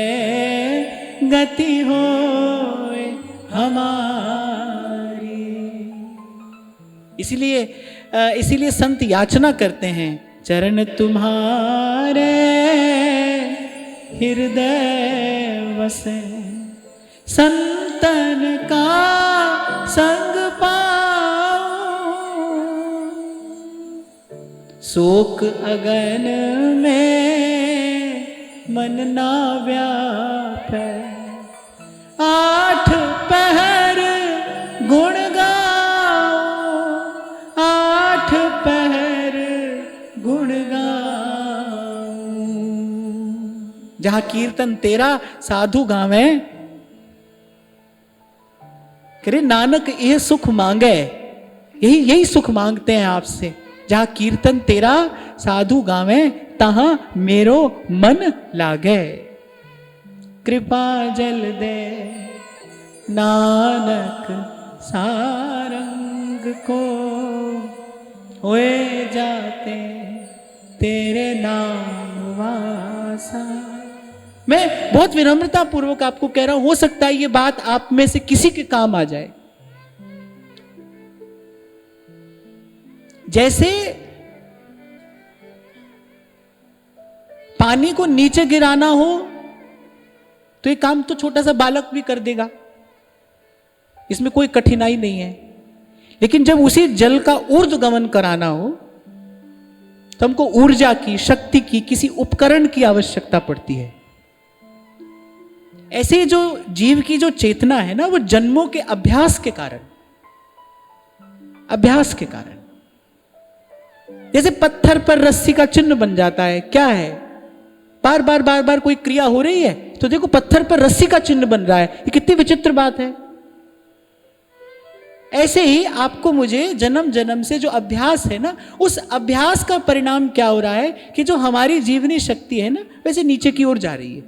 S1: गति होए हमारी। इसीलिए संत याचना करते हैं, चरण तुम्हारे हृदय वसे, संतन का संग पाओ, शोक अगन में मन ना व्यापे, आठ पहर गुण गाओ, आठ पहर गुण गाओ। जहां कीर्तन तेरा साधु गावे, करे नानक ये सुख मांगे, यही सुख मांगते हैं आपसे। जहां कीर्तन तेरा साधु गावे, तहां मेरो मन लागे। कृपा जल दे नानक सारंग को, होए जाते तेरे नाम वासा। मैं बहुत विनम्रता पूर्वक आपको कह रहा हूं, हो सकता है ये बात आप में से किसी के काम आ जाए। जैसे पानी को नीचे गिराना हो तो ये काम तो छोटा सा बालक भी कर देगा, इसमें कोई कठिनाई नहीं है। लेकिन जब उसी जल का ऊर्ध्वगमन कराना हो तो हमको ऊर्जा की, शक्ति की, किसी उपकरण की आवश्यकता पड़ती है। ऐसे जो जीव की जो चेतना है ना, वो जन्मों के अभ्यास के कारण, जैसे पत्थर पर रस्सी का चिन्ह बन जाता है। क्या है, बार बार कोई क्रिया हो रही है तो देखो पत्थर पर रस्सी का चिन्ह बन रहा है। ये कितनी विचित्र बात है। ऐसे ही आपको मुझे जन्म जन्म से जो अभ्यास है ना, उस अभ्यास का परिणाम क्या हो रहा है कि जो हमारी जीवनी शक्ति है ना, वैसे नीचे की ओर जा रही है।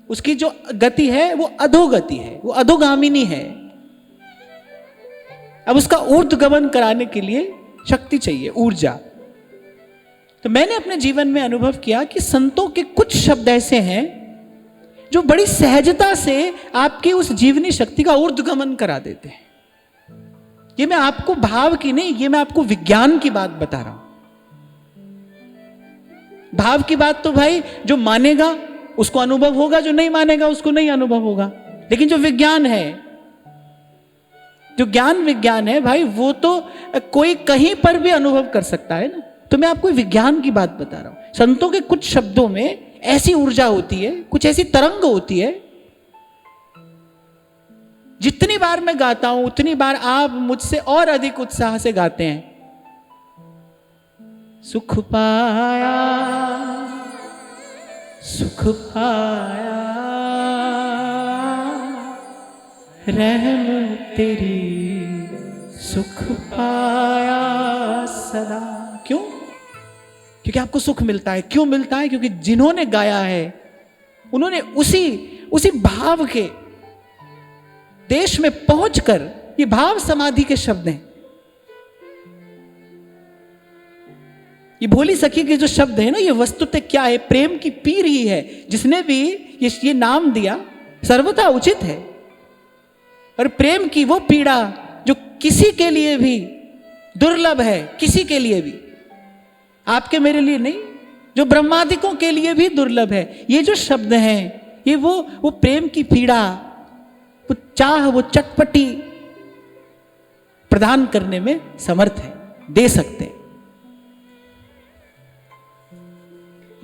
S1: उसकी जो गति है वो अधोगति है, वो अधोगामिनी है। अब उसका ऊर्ध्वगमन कराने के लिए शक्ति चाहिए, ऊर्जा। तो मैंने अपने जीवन में अनुभव किया कि संतों के कुछ शब्द ऐसे हैं जो बड़ी सहजता से आपकी उस जीवनी शक्ति का ऊर्ध्वगमन करा देते हैं। ये मैं आपको भाव की नहीं, ये मैं आपको विज्ञान की बात बता रहा हूं। भाव की बात तो भाई जो मानेगा उसको अनुभव होगा, जो नहीं मानेगा उसको नहीं अनुभव होगा। लेकिन जो विज्ञान है, जो ज्ञान विज्ञान है भाई, वो तो कोई कहीं पर भी अनुभव कर सकता है ना। तो मैं आपको विज्ञान की बात बता रहा हूं। संतों के कुछ शब्दों में ऐसी ऊर्जा होती है, कुछ ऐसी तरंग होती है, जितनी बार मैं गाता हूं उतनी बार आप मुझसे और अधिक उत्साह से गाते हैं। सुख पाया, सुख पाया, रहम तेरी सुख पाया सदा। क्यों? क्योंकि आपको सुख मिलता है। क्यों मिलता है? क्योंकि जिन्होंने गाया है उन्होंने उसी भाव के देश में पहुंचकर, ये भाव समाधि के शब्द हैं। ये भोली सखी के जो शब्द है ना, ये वस्तुतः क्या है? प्रेम की पीर ही है। जिसने भी ये नाम दिया सर्वथा उचित है। और प्रेम की वो पीड़ा जो किसी के लिए भी दुर्लभ है, किसी के लिए भी, आपके मेरे लिए नहीं, जो ब्रह्मादिकों के लिए भी दुर्लभ है। ये जो शब्द हैं, ये वो प्रेम की पीड़ा, वो चाह, वो चटपटी प्रदान करने में समर्थ है, दे सकते हैं।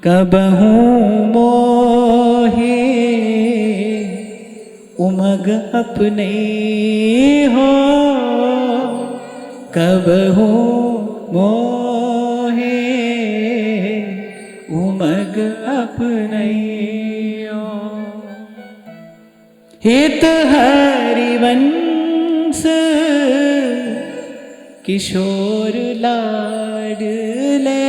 S1: कबहू मोहे उमग अपने हो, कबहू मोहे उमग अपने हो। हित हरिवंश किशोर लाडले,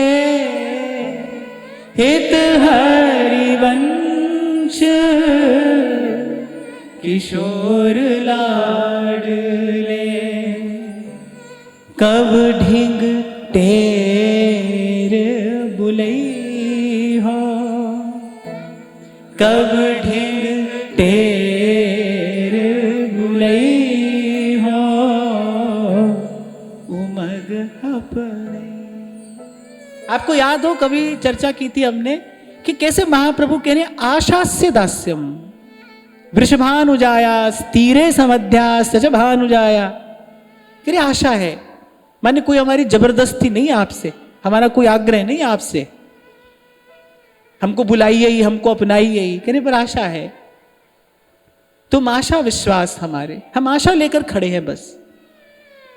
S1: हित हरिवंश किशोर लाडले, कब ढिंग टेर बुलई हो, कब ढिंग टेर बुलई हो, उमग अपने। आपको याद हो, कभी चर्चा की थी हमने कि कैसे महाप्रभु कह रहे आशा से दास्यम वृषभानुजाया स्थिरे समध्या सच भानुजाया। कह रहे आशा है, माने कोई हमारी जबरदस्ती नहीं है आपसे, हमारा कोई आग्रह नहीं है आपसे, हमको बुलाइए ही, हमको अपनाइए ही, कह रहे पर आशा है। तुम आशा विश्वास हमारे, हम आशा लेकर खड़े हैं बस।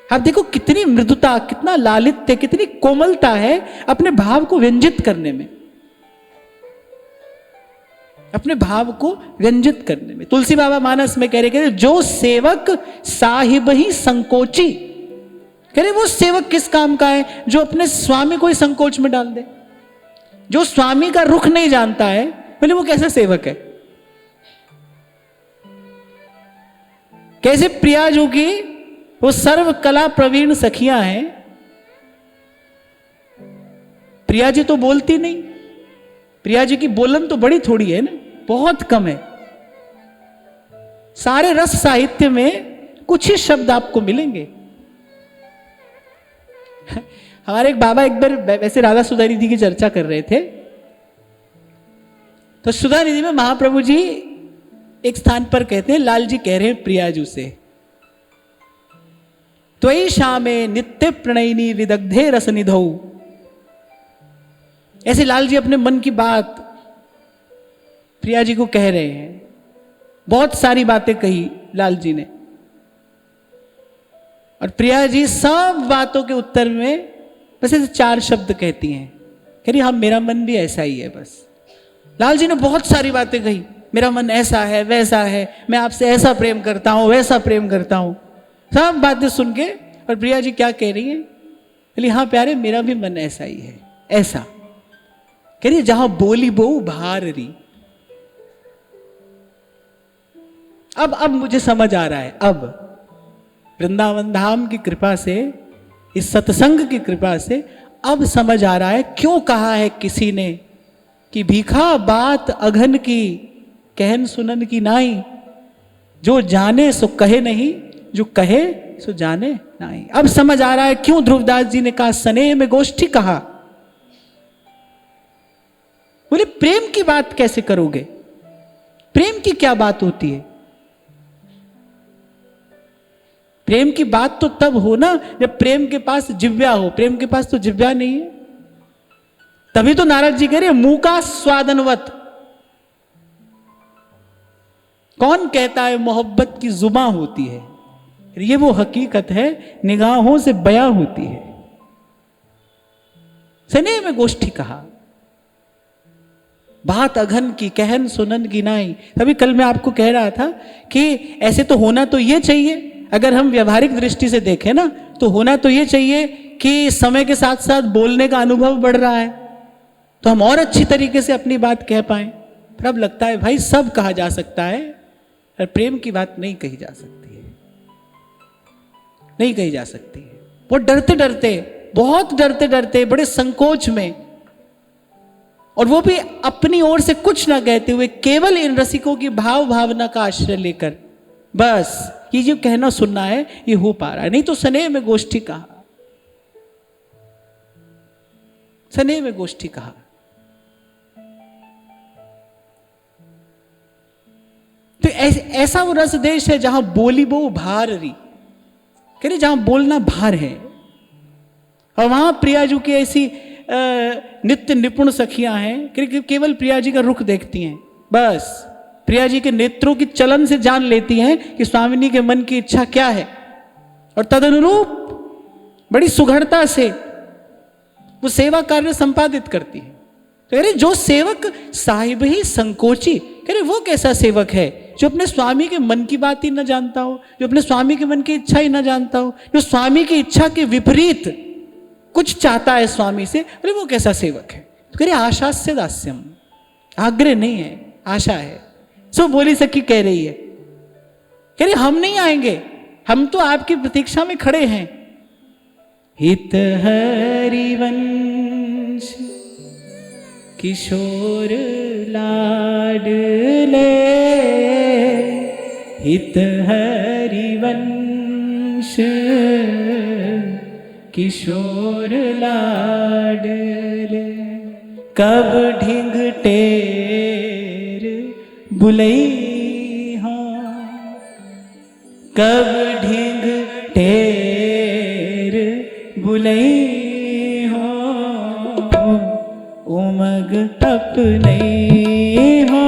S1: आप देखो कितनी मृदुता, कितना लालित्य, कितनी कोमलता है अपने भाव को व्यंजित करने में, अपने भाव को व्यंजित करने में। तुलसी बाबा मानस में कह रहे जो सेवक साहिब ही संकोची, कह रहे वो सेवक किस काम का है? जो अपने स्वामी को ही संकोच में डाल दे, जो स्वामी का रुख नहीं जानता है, बोले वो कैसा सेवक है? कैसे प्रिया जो की वो सर्व कला प्रवीण सखियां हैं, प्रिया जी तो बोलती नहीं, प्रिया जी की बोलन तो बड़ी थोड़ी है ना, बहुत कम है। सारे रस साहित्य में कुछ ही शब्द आपको मिलेंगे। हमारे एक बाबा एक बार वैसे राधा सुधा निधि की चर्चा कर रहे थे, तो सुधा निधि में महाप्रभु जी एक स्थान पर कहते हैं, लाल जी कह रहे हैं प्रियाजू से, त्वयि श्यामे नित्य प्रणयिनी विदग्धे रस निधौ। ऐसे लाल जी अपने मन की बात प्रिया जी को कह रहे हैं। बहुत सारी बातें कही लाल जी ने, और प्रिया जी सब बातों के उत्तर में बस ऐसे 4 शब्द कहती हैं, कह रही हाँ मेरा मन भी ऐसा ही है। बस लाल जी ने बहुत सारी बातें कही, मेरा मन ऐसा है, वैसा है, मैं आपसे ऐसा प्रेम करता हूं, वैसा प्रेम करता हूं। सब बातें सुन के और प्रिया जी क्या कह रही है? बोली हाँ प्यारे मेरा भी मन ऐसा ही है, ऐसा। कह रही जहां बोली बहु भार री। अब मुझे समझ आ रहा है, अब वृंदावन धाम की कृपा से, इस सत्संग की कृपा से अब समझ आ रहा है क्यों कहा है किसी ने कि भीखा बात अघन की कहन सुनन की नाई, जो जाने सो कहे नहीं, जो कहे सो जाने नहीं। अब समझ आ रहा है क्यों ध्रुवदास जी ने कहा स्नेह में गोष्ठी कहा। बोले प्रेम की बात कैसे करोगे? प्रेम की क्या बात होती है? प्रेम की बात तो तब हो ना जब प्रेम के पास जिव्या हो। प्रेम के पास तो जिव्या नहीं है, तभी तो नारद जी कह रहे मुंह का स्वादनवत। कौन कहता है मोहब्बत की जुबां होती है? ये वो हकीकत है निगाहों से बयां होती है। स्नेह में गोष्ठी कहा, बात अघन की कहन सुनन की नाई। तभी कल मैं आपको कह रहा था कि ऐसे तो होना तो ये चाहिए, अगर हम व्यवहारिक दृष्टि से देखें ना तो होना तो ये चाहिए कि समय के साथ साथ बोलने का अनुभव बढ़ रहा है तो हम और अच्छी तरीके से अपनी बात कह पाएं। पर अब लगता है भाई सब कहा जा सकता है और प्रेम की बात नहीं कही जा सकती। नहीं कही जा सकती है। वो डरते डरते, बहुत डरते डरते, बड़े संकोच में, और वो भी अपनी ओर से कुछ ना कहते हुए, केवल इन रसिकों की भाव भावना का आश्रय लेकर, बस ये जो कहना सुनना है ये हो पा रहा है। नहीं तो स्नेह में गोष्ठी कहा, स्नेह में गोष्ठी कहा। तो ऐसा वो रस देश है जहां बोली बो भार री, कह रहे जहां बोलना भार है। और वहां प्रिया जी की ऐसी नित्य निपुण सखियां हैं, केवल प्रिया जी का रुख देखती हैं, बस प्रिया जी के नेत्रों की चलन से जान लेती हैं कि स्वामिनी के मन की इच्छा क्या है, और तदनुरूप बड़ी सुघड़ता से वो सेवा कार्य संपादित करती है। तो कह रहे जो सेवक साहिब ही संकोची, कह रहे वो कैसा सेवक है जो अपने स्वामी के मन की बात ही न जानता हो, जो अपने स्वामी के मन की इच्छा ही न जानता हो, जो स्वामी की इच्छा के विपरीत कुछ चाहता है स्वामी से, अरे वो कैसा सेवक है। तो कह रहे आशा से दास्यम, आग्रह नहीं है, आशा है। सो बोली सखी कह रही है, कह रही हम नहीं आएंगे, हम तो आपकी प्रतीक्षा में खड़े हैं। हित हरिवंश किशोर लाडले, हित हरिवंश किशोर लाडले, कब ढिंग टेर बुलई हाँ, कब ढिंग टेर बुलई हो, उमग अपने हो,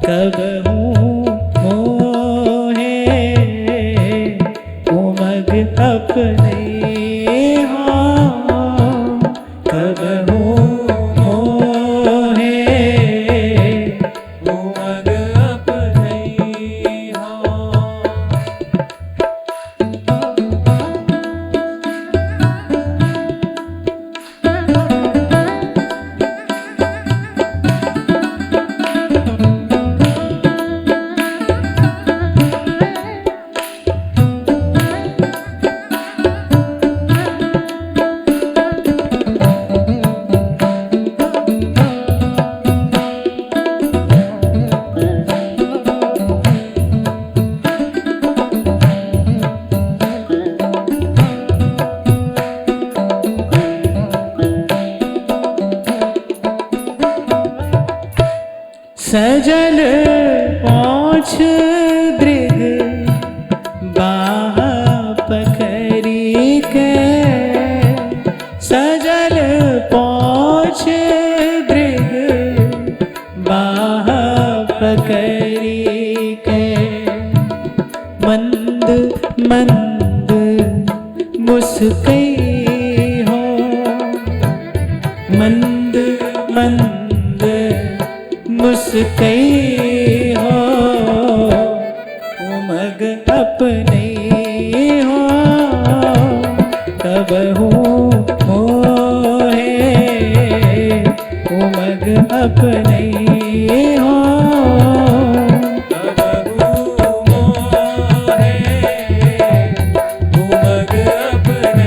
S1: कब मोहे उमग अपने हो, कब मोहे उमग अपने हो। सजल पहुँच दृग बाह पखरी के, सजल पहुँच दृग बाह पखरी के, मंद मंद मुस्कई हो, मंद मंद मुस्कई हो, उमग अपने हो, कब मोहे उमग अपने हो, कब मोहे उमग अपने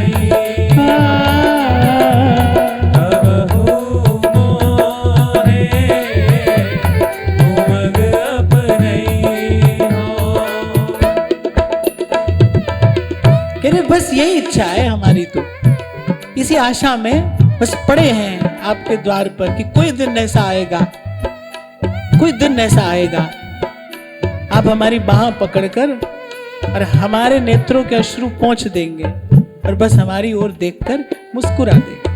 S1: बस यही इच्छा है हमारी, तो इसी आशा में बस पड़े हैं आपके द्वार पर कि कोई दिन ऐसा आएगा, कोई दिन ऐसा आएगा आप हमारी बाह पकड़कर और हमारे नेत्रों के अश्रु पोंछ देंगे और बस हमारी ओर देखकर मुस्कुरा देंगे।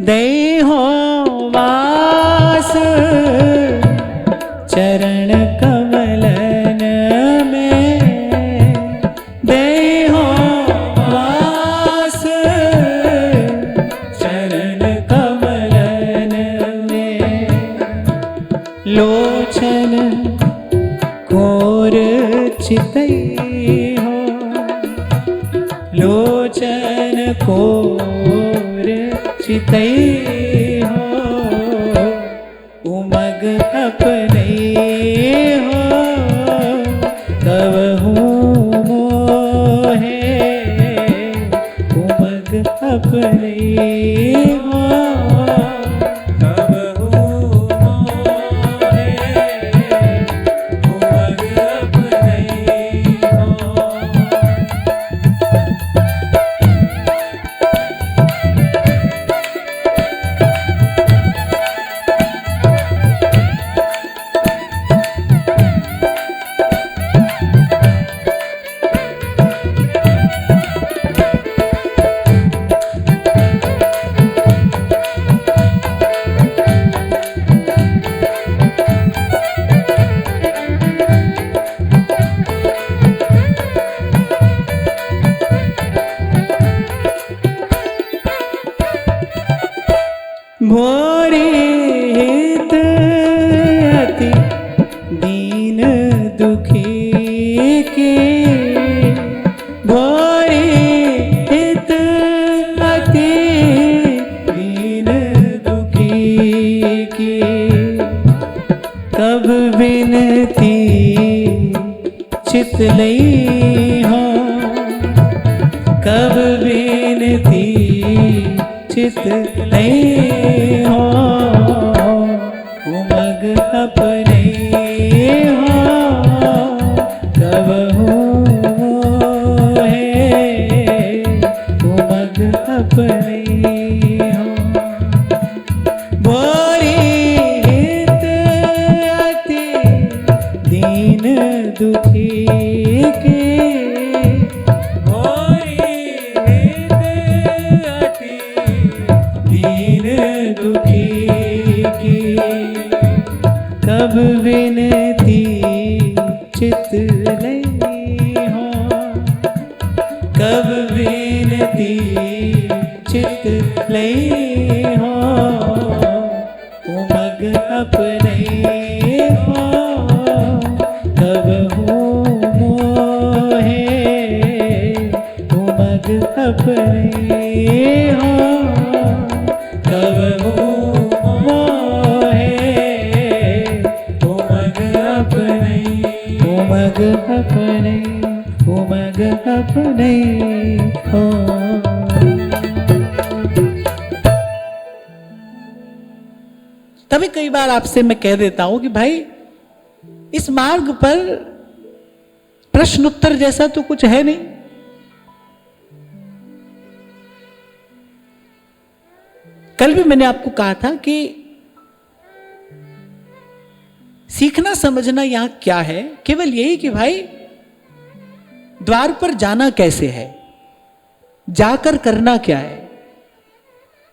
S1: दे हो वास चरण कमलन में, दे हो वास चरण कमलन में, लोचन कोर चितई हो, लोचन कोर चितई हो, उमग अपने हो, दुखी के घोरे हित अति दीन दुखी की कब बिनती चित लई हो कब बिनती चित लई हो उमग अपने हो कब हो है उमग अपने हो भोरे हित अति दीन दुखी के भोरे हित अति दीन दुखी की कब विनती चित लई हो कब विनती चित लई हो उमग अपने हो कब हो मोहे उमग अपने हो कब हो मोहे उमग अपने उमग अपने उमग अपने हो। तभी कई बार आपसे मैं कह देता हूं कि भाई इस मार्ग पर प्रश्न उत्तर जैसा तो कुछ है नहीं। कल भी मैंने आपको कहा था कि सीखना समझना यहां क्या है, केवल यही कि भाई द्वार पर जाना कैसे है, जाकर करना क्या है,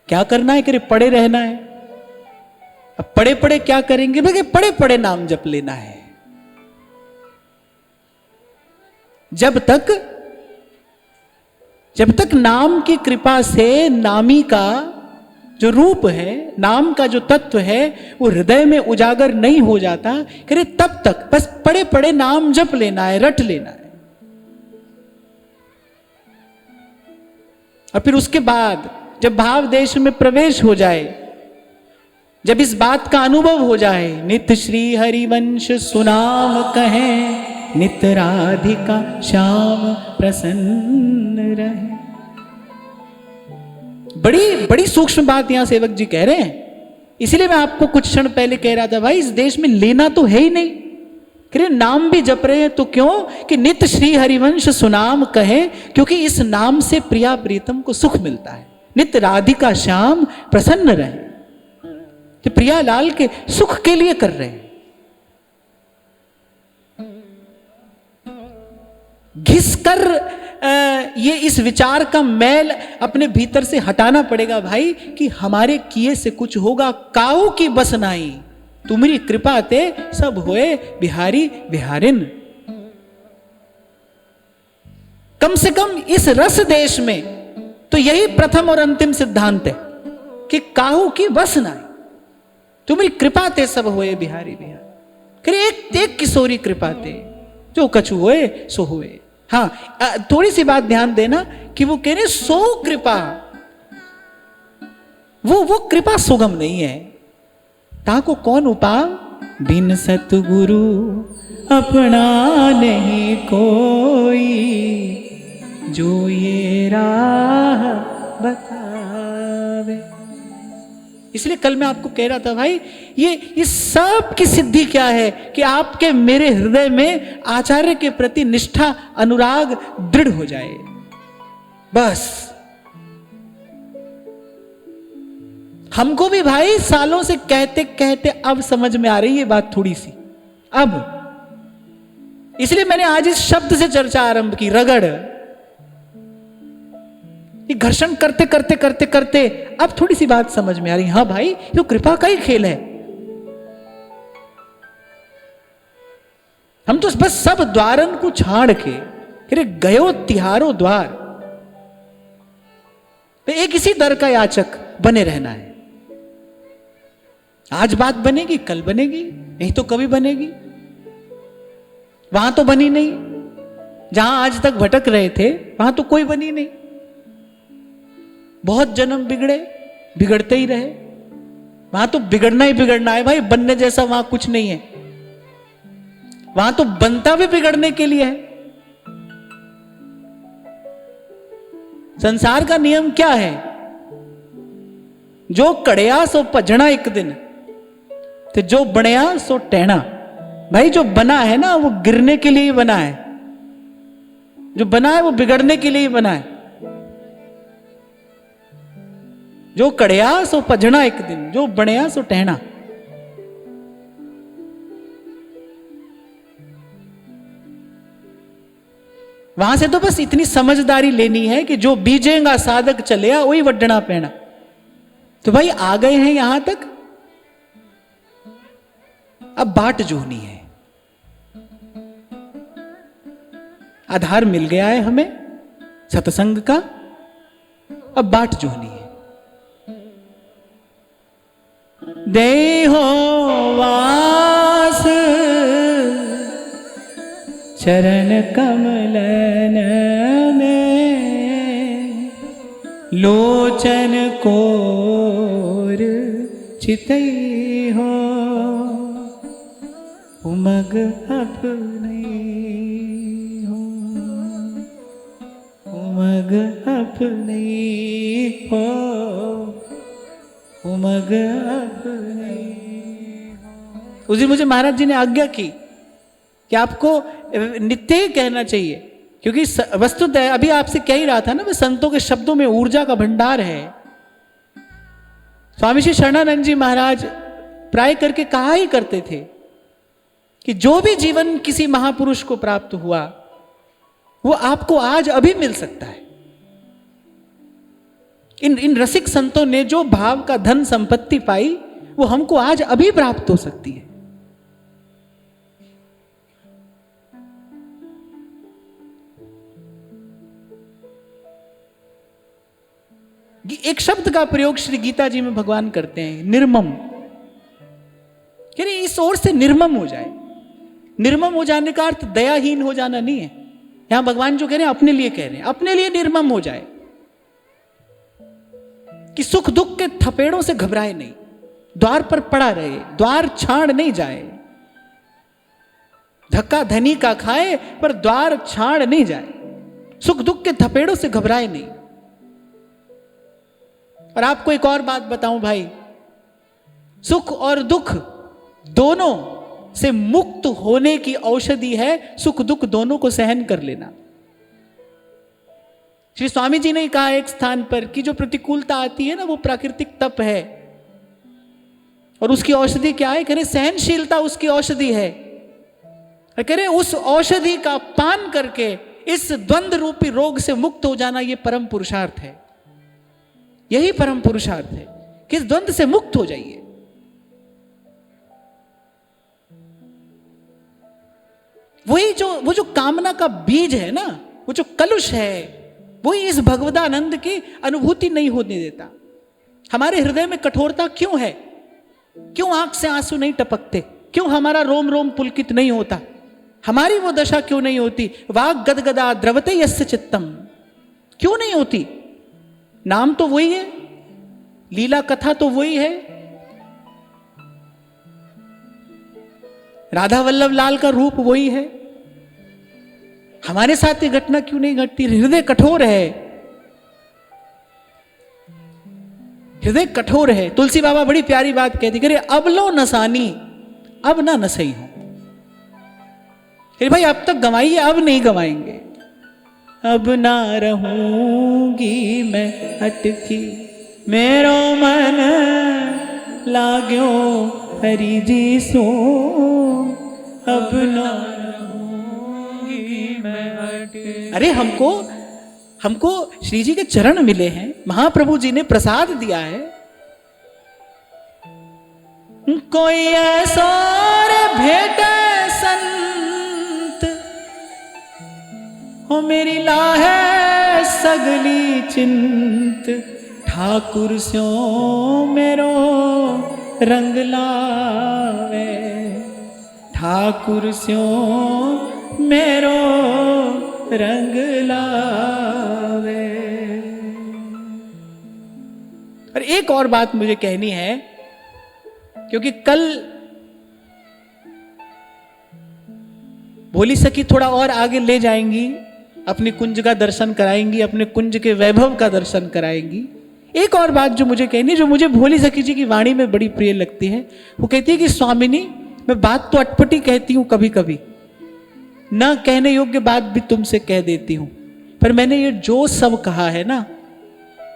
S1: क्या करना है, करे पड़े रहना है। अब पड़े पड़े क्या करेंगे भाई, पड़े पड़े नाम जप लेना है। जब तक नाम की कृपा से नामी का जो रूप है, नाम का जो तत्व है वो हृदय में उजागर नहीं हो जाता, करे तब तक बस पड़े पड़े नाम जप लेना है, रट लेना है। और फिर उसके बाद जब भाव देश में प्रवेश हो जाए, जब इस बात का अनुभव हो जाए, नित श्री हरिवंश सुनाम कहें, नित राधिका श्याम प्रसन्न रहे। बड़ी बड़ी सूक्ष्म बात यहां सेवक जी कह रहे हैं। इसीलिए मैं आपको कुछ क्षण पहले कह रहा था, भाई इस देश में लेना तो है ही नहीं, कह नाम भी जप रहे हैं तो क्यों, कि नित श्री हरिवंश सुनाम कहे, क्योंकि इस नाम से प्रिया प्रीतम को सुख मिलता है। नित राधिका श्याम प्रसन्न रहे, तो प्रिया लाल के सुख के लिए कर रहे हैं। घिसकर ये इस विचार का मैल अपने भीतर से हटाना पड़ेगा भाई, कि हमारे किए से कुछ होगा काऊ की बस नाई, तुम्हारी कृपा ते सब होए बिहारी बिहारिन। कम से कम इस रस देश में तो यही प्रथम और अंतिम सिद्धांत है कि काहू की बस नाई, तुम्हारी कृपा ते सब होए बिहारी बिहार। करे एक किशोरी कृपा ते, जो कछु होए सो होए। हाँ, थोड़ी सी बात ध्यान देना कि वो कह रहे सो कृपा, वो कृपा सुगम नहीं है। ताको कौन उपाय, बिन सतगुरु अपना नहीं कोई, जो ये राह बतावे। इसलिए कल मैं आपको कह रहा था भाई, ये सब की सिद्धि क्या है, कि आपके मेरे हृदय में आचार्य के प्रति निष्ठा अनुराग दृढ़ हो जाए। बस हमको भी भाई सालों से कहते कहते अब समझ में आ रही है बात थोड़ी सी, अब इसलिए मैंने आज इस शब्द से चर्चा आरंभ की, रगड़। ये घर्षण करते करते करते करते अब थोड़ी सी बात समझ में आ रही। हाँ भाई, ये तो कृपा का ही खेल है। हम तो बस सब द्वारन को छाड़ के गयो तिहारो द्वार, एक इसी दर का याचक बने रहना है। आज बात बनेगी, कल बनेगी, नहीं तो कभी बनेगी। वहां तो बनी नहीं, जहां आज तक भटक रहे थे वहां तो कोई बनी नहीं। बहुत जन्म बिगड़े, बिगड़ते ही रहे, वहां तो बिगड़ना ही बिगड़ना है भाई, बनने जैसा वहां कुछ नहीं है। वहां तो बनता भी बिगड़ने के लिए है। संसार का नियम क्या है? जो कड़िया सो भजना एक दिन, तो जो बनया सो टहना। भाई जो बना है ना वो गिरने के लिए ही बना है, जो बना है वो बिगड़ने के लिए ही बना है। जो कड़िया सो भजना एक दिन, जो बनया सो टहना। वहां से तो बस इतनी समझदारी लेनी है कि जो बीजेगा साधक चलिया वही वड्डना पैना। तो भाई आ गए हैं यहां तक, अब बाट जोहनी है। आधार मिल गया है हमें सत्संग का, अब बाट जोहनी है। देहो वास चरण कमलन में, लोचन कोर चितई हो, उमग अपने हो, उमग अपने हो, उमग अपने हो। उस दिन मुझे महाराज जी ने आज्ञा की कि आपको नित्य ही कहना चाहिए, क्योंकि वस्तुतः अभी आपसे कह ही रहा था ना, वे संतों के शब्दों में ऊर्जा का भंडार है। स्वामी श्री शरणानंद जी महाराज प्राय करके कहा ही करते थे कि जो भी जीवन किसी महापुरुष को प्राप्त हुआ वो आपको आज अभी मिल सकता है। इन रसिक संतों ने जो भाव का धन संपत्ति पाई वो हमको आज अभी प्राप्त हो सकती है। एक शब्द का प्रयोग श्री गीता जी में भगवान करते हैं, निर्मम। यानी इस ओर से निर्मम हो जाए। निर्मम हो जाने का अर्थ दयाहीन हो जाना नहीं है। यहां भगवान जो कह रहे हैं अपने लिए कह रहे हैं, अपने लिए निर्मम हो जाए कि सुख दुख के थपेड़ों से घबराए नहीं, द्वार पर पड़ा रहे, द्वार छाड़ नहीं जाए, धक्का धनी का खाए पर द्वार छाड़ नहीं जाए, सुख दुख के थपेड़ों से घबराए नहीं। और आपको एक और बात बताऊं भाई, सुख और दुख दोनों से मुक्त होने की औषधि है सुख दुख दोनों को सहन कर लेना। श्री स्वामी जी ने कहा एक स्थान पर कि जो प्रतिकूलता आती है ना वो प्राकृतिक तप है, और उसकी औषधि क्या है? कह रहे सहनशीलता उसकी औषधि है। कह रहे उस औषधि का पान करके इस द्वंद्व रूपी रोग से मुक्त हो जाना ये परम पुरुषार्थ है। यही परम पुरुषार्थ है कि इस द्वंद्व से मुक्त हो जाइए। वो जो कामना का बीज है ना, वो जो कलुष है, वही इस भगवदानंद की अनुभूति नहीं होने देता। हमारे हृदय में कठोरता क्यों है? क्यों आंख से आंसू नहीं टपकते? क्यों हमारा रोम रोम पुलकित नहीं होता? हमारी वो दशा क्यों नहीं होती? वाग गदगदा द्रवते यस्य चित्तम, क्यों नहीं होती? नाम तो वही है, लीला कथा तो वही है, राधा वल्लभ लाल का रूप वही है। हमारे साथ ये घटना क्यों नहीं घटती? हृदय कठोर है, हृदय कठोर है। तुलसी बाबा बड़ी प्यारी बात कहती, कह रहे अब लो नसानी अब ना नसई हो। भाई अब तक गंवाई है, अब नहीं गंवाएंगे। अब ना रहूंगी मैं अटकी, मेरो मन लाग्यो हरि जी सो। अब ना रहूंगी मैं अटकी। अरे हमको श्री जी के चरण मिले हैं, महाप्रभु जी ने प्रसाद दिया है। कोई ऐसा भेटे संत हो मेरी लाहे सगली चिंत, ठाकुर स्यो मेरो रंग लावे, ठाकुर स्यो मेरो रंग लावे। और एक और बात मुझे कहनी है, क्योंकि कल भोली सखी थोड़ा और आगे ले जाएंगी, अपनी कुंज का दर्शन कराएंगी, अपने कुंज के वैभव का दर्शन कराएंगी। एक और बात जो मुझे कहनी, जो मुझे भोली सखी जी की वाणी में बड़ी प्रिय लगती है, वो कहती है कि स्वामिनी, मैं बात तो अटपटी कहती हूं, कभी कभी न कहने योग्य बात भी तुमसे कह देती हूं, पर मैंने ये जो सब कहा है ना,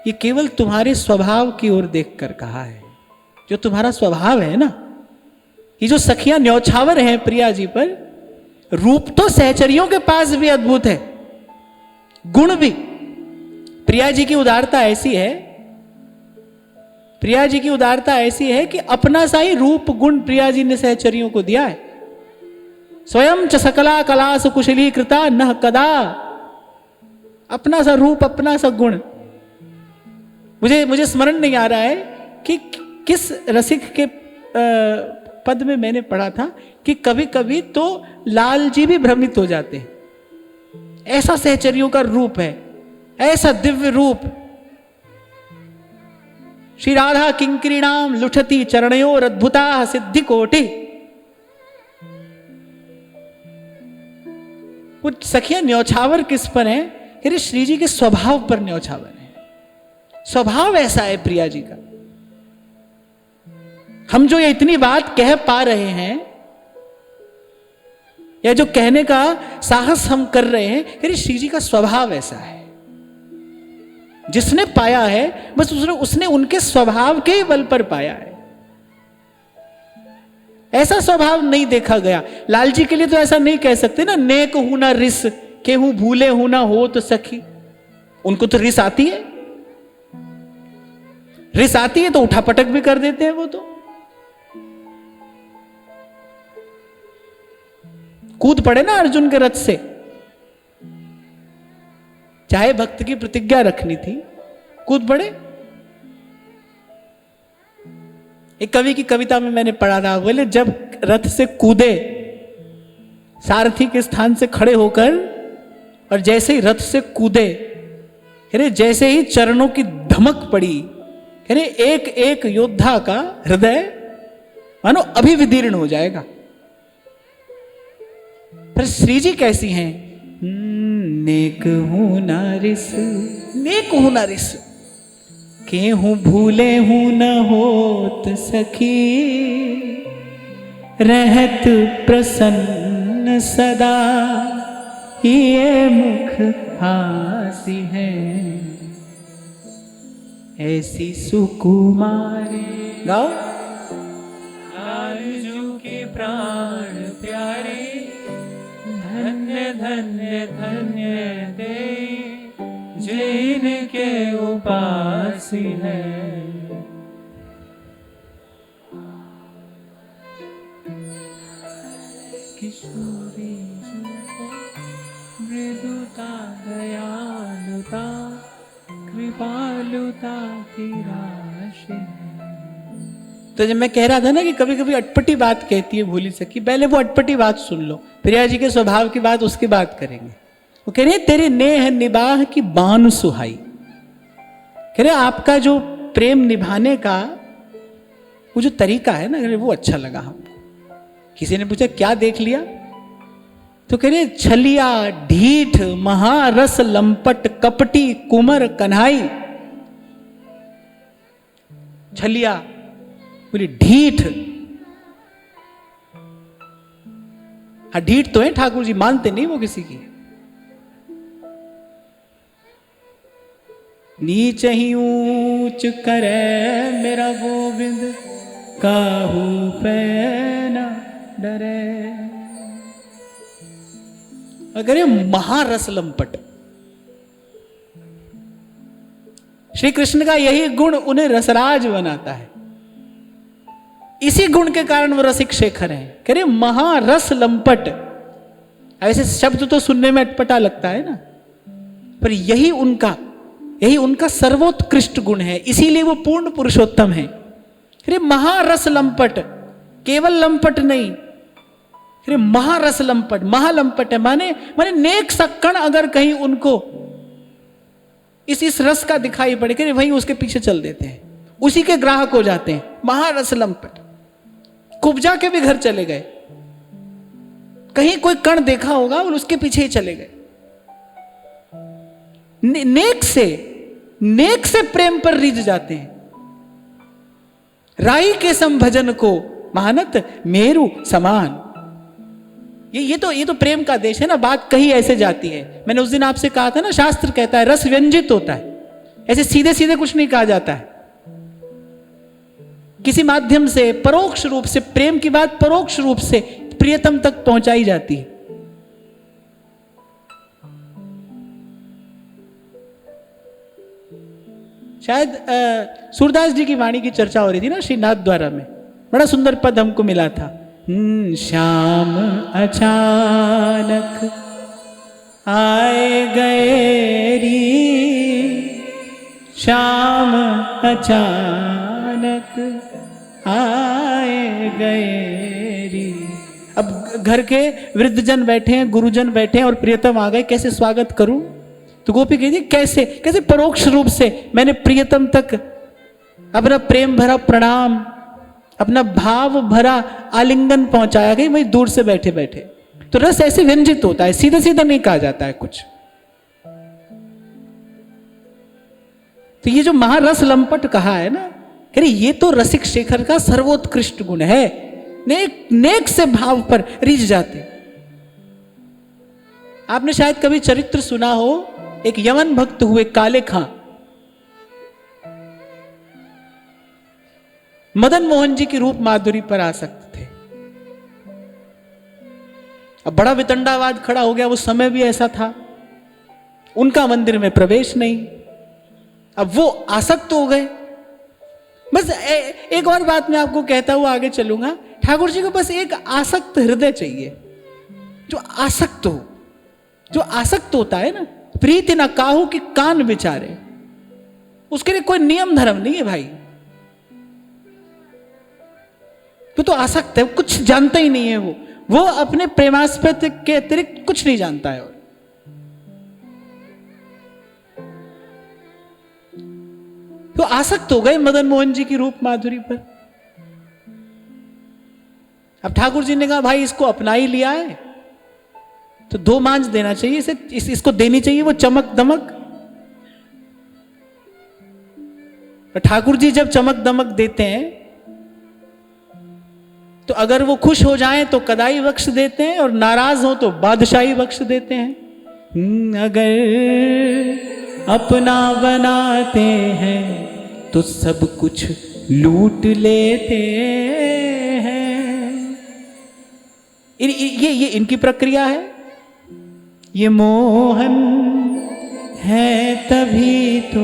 S1: ये केवल तुम्हारे स्वभाव की ओर देखकर कहा है। जो तुम्हारा स्वभाव है ना, ये जो सखियां न्यौछावर हैं प्रिया जी पर, रूप तो सहचरियों के पास भी अद्भुत है, गुण भी। प्रिया जी की उदारता ऐसी है, प्रिया जी की उदारता ऐसी है कि अपना सा ही रूप गुण प्रिया जी ने सहचरियों को दिया है। स्वयं च सकला कला सुकुशली कृता न कदा, अपना सा रूप, अपना सा गुण। मुझे स्मरण नहीं आ रहा है कि किस रसिक के पद में मैंने पढ़ा था कि कभी कभी तो लाल जी भी भ्रमित हो जाते हैं, ऐसा सहचरियों का रूप है, ऐसा दिव्य रूप। श्री राधा किंकरीणाम लुठती चरणयोर अद्भुता सिद्धि कोटि। वो सखियां न्यौछावर किस पर है? अरे श्री जी के स्वभाव पर न्यौछावर है। स्वभाव ऐसा है प्रिया जी का। हम जो ये इतनी बात कह पा रहे हैं, या जो कहने का साहस हम कर रहे हैं, अरे श्री जी का स्वभाव ऐसा है। जिसने पाया है बस उसने उनके स्वभाव के ही बल पर पाया है। ऐसा स्वभाव नहीं देखा गया। लाल जी के लिए तो ऐसा नहीं कह सकते ना, नेक हूं ना रिस के हूं भूले हूं ना हो तो सखी। उनको तो रिस आती है, रिस आती है तो उठापटक भी कर देते हैं वो तो। कूद पड़े ना अर्जुन के रथ से, चाहे भक्त की प्रतिज्ञा रखनी थी, कूद पड़े। एक कवि की कविता में मैंने पढ़ा था, बोले जब रथ से कूदे सारथी के स्थान से खड़े होकर, और जैसे ही रथ से कूदे, अरे जैसे ही चरणों की धमक पड़ी, अरे एक एक योद्धा का हृदय मानो अभिविदीर्ण हो जाएगा। पर श्री जी कैसी हैं? नेक हूं ना रिस, नेक हूं ना रिस के हूं भूले हूं न होत सखी, रहत प्रसन्न सदा ये मुख हासी है। ऐसी सुकुमारी गाओ, लालजू के प्राण प्यारे, धन्य धन्य धन्य दे जिनके उपासी है। किशोरी मृदुता दयालुता कृपालुता की राशि है। तो जब मैं कह रहा था ना कि कभी कभी अटपटी बात कहती है भोली सखी, पहले वो अटपटी बात सुन लो। प्रिया जी के स्वभाव की बात उसकी बात करेंगे। वो कह रहे तेरे नेह निबाह की बान सुहाई, कह रहे आपका जो प्रेम निभाने का वो जो तरीका है ना, वो अच्छा लगा हमको। किसी ने पूछा क्या देख लिया? तो कह रहे छलिया ढीठ महारस लंपट कपटी कुमर कन्हाई। छलिया बोली ढीठ, हाँ ढीठ तो है ठाकुर जी, मानते नहीं वो किसी की। नीच ही ऊंच करे मेरा गोविंद, काहू पे न डरे। अगर ये महारस लंपट, श्री कृष्ण का यही गुण उन्हें रसराज बनाता है। इसी गुण के कारण वो रसिक शेखर हैं। कह रहे महारस लंपट, ऐसे शब्द तो सुनने में अटपटा लगता है ना, पर यही उनका सर्वोत्कृष्ट गुण है, इसीलिए वो पूर्ण पुरुषोत्तम है। अरे महारस लंपट, केवल लंपट नहीं, अरे महारस लंपट, महालंपट है, माने माने नेक सा कण अगर कहीं उनको इस रस का दिखाई पड़े कि वहीं उसके पीछे चल देते हैं, उसी के ग्राहक हो जाते हैं। महारस लंपट, कुब्जा के भी घर चले गए, कहीं कोई कण देखा होगा और उसके पीछे ही चले गए। नेक से प्रेम पर रिझ जाते हैं। राई के सम भजन को महानत मेरु समान। ये तो प्रेम का देश है ना। बात कही ऐसे जाती है, मैंने उस दिन आपसे कहा था ना, शास्त्र कहता है रस व्यंजित होता है, ऐसे सीधे सीधे कुछ नहीं कहा जाता है। किसी माध्यम से परोक्ष रूप से प्रेम की बात परोक्ष रूप से प्रियतम तक पहुंचाई जाती है। शायद सूरदास जी की वाणी की चर्चा हो रही थी ना श्री नाथ द्वारा में, बड़ा सुंदर पद हमको मिला था। श्याम अचानक आए गए री, श्याम अचानक आए गए री। अब घर के वृद्धजन बैठे हैं, गुरुजन बैठे हैं और प्रियतम आ गए, कैसे स्वागत करूं? तो गोपी कहती कैसे कैसे परोक्ष रूप से मैंने प्रियतम तक अपना प्रेम भरा प्रणाम, अपना भाव भरा आलिंगन पहुंचाया गई, वही दूर से बैठे बैठे। तो रस ऐसे व्यंजित होता है, सीधा सीधा नहीं कहा जाता है कुछ। तो ये जो महारस लंपट कहा है ना, अरे ये तो रसिक शेखर का सर्वोत्कृष्ट गुण है। नेक से भाव पर रिझ जाते। आपने शायद कभी चरित्र सुना हो, एक यमन भक्त हुए काले खां, मदन मोहन जी की रूप माधुरी पर आसक्त थे। अब बड़ा वितंडावाद खड़ा हो गया, वो समय भी ऐसा था, उनका मंदिर में प्रवेश नहीं। अब वो आसक्त हो गए। बस एक और बात मैं आपको कहता हुआ आगे चलूंगा, ठाकुर जी को बस एक आसक्त हृदय चाहिए, जो आसक्त हो। जो आसक्त होता है ना, प्रीति न काहू कि कान बिचारे, उसके लिए कोई नियम धर्म नहीं है भाई। तो आसक्त है, कुछ जानता ही नहीं है वो अपने प्रेमास्पद के अतिरिक्त कुछ नहीं जानता है। तो आसक्त हो गए मदन मोहन जी की रूप माधुरी पर। अब ठाकुर जी ने कहा भाई इसको अपना ही लिया है तो 2 मांझ देना चाहिए इसे, इसको देनी चाहिए वो चमक दमक। ठाकुर जी जब चमक दमक देते हैं तो अगर वो खुश हो जाएं तो कदाई बख्श देते हैं, और नाराज हो तो बादशाही बख्श देते हैं। अगर अपना बनाते हैं तो सब कुछ लूट लेते हैं। ये इनकी प्रक्रिया है। ये मोहन है तभी तो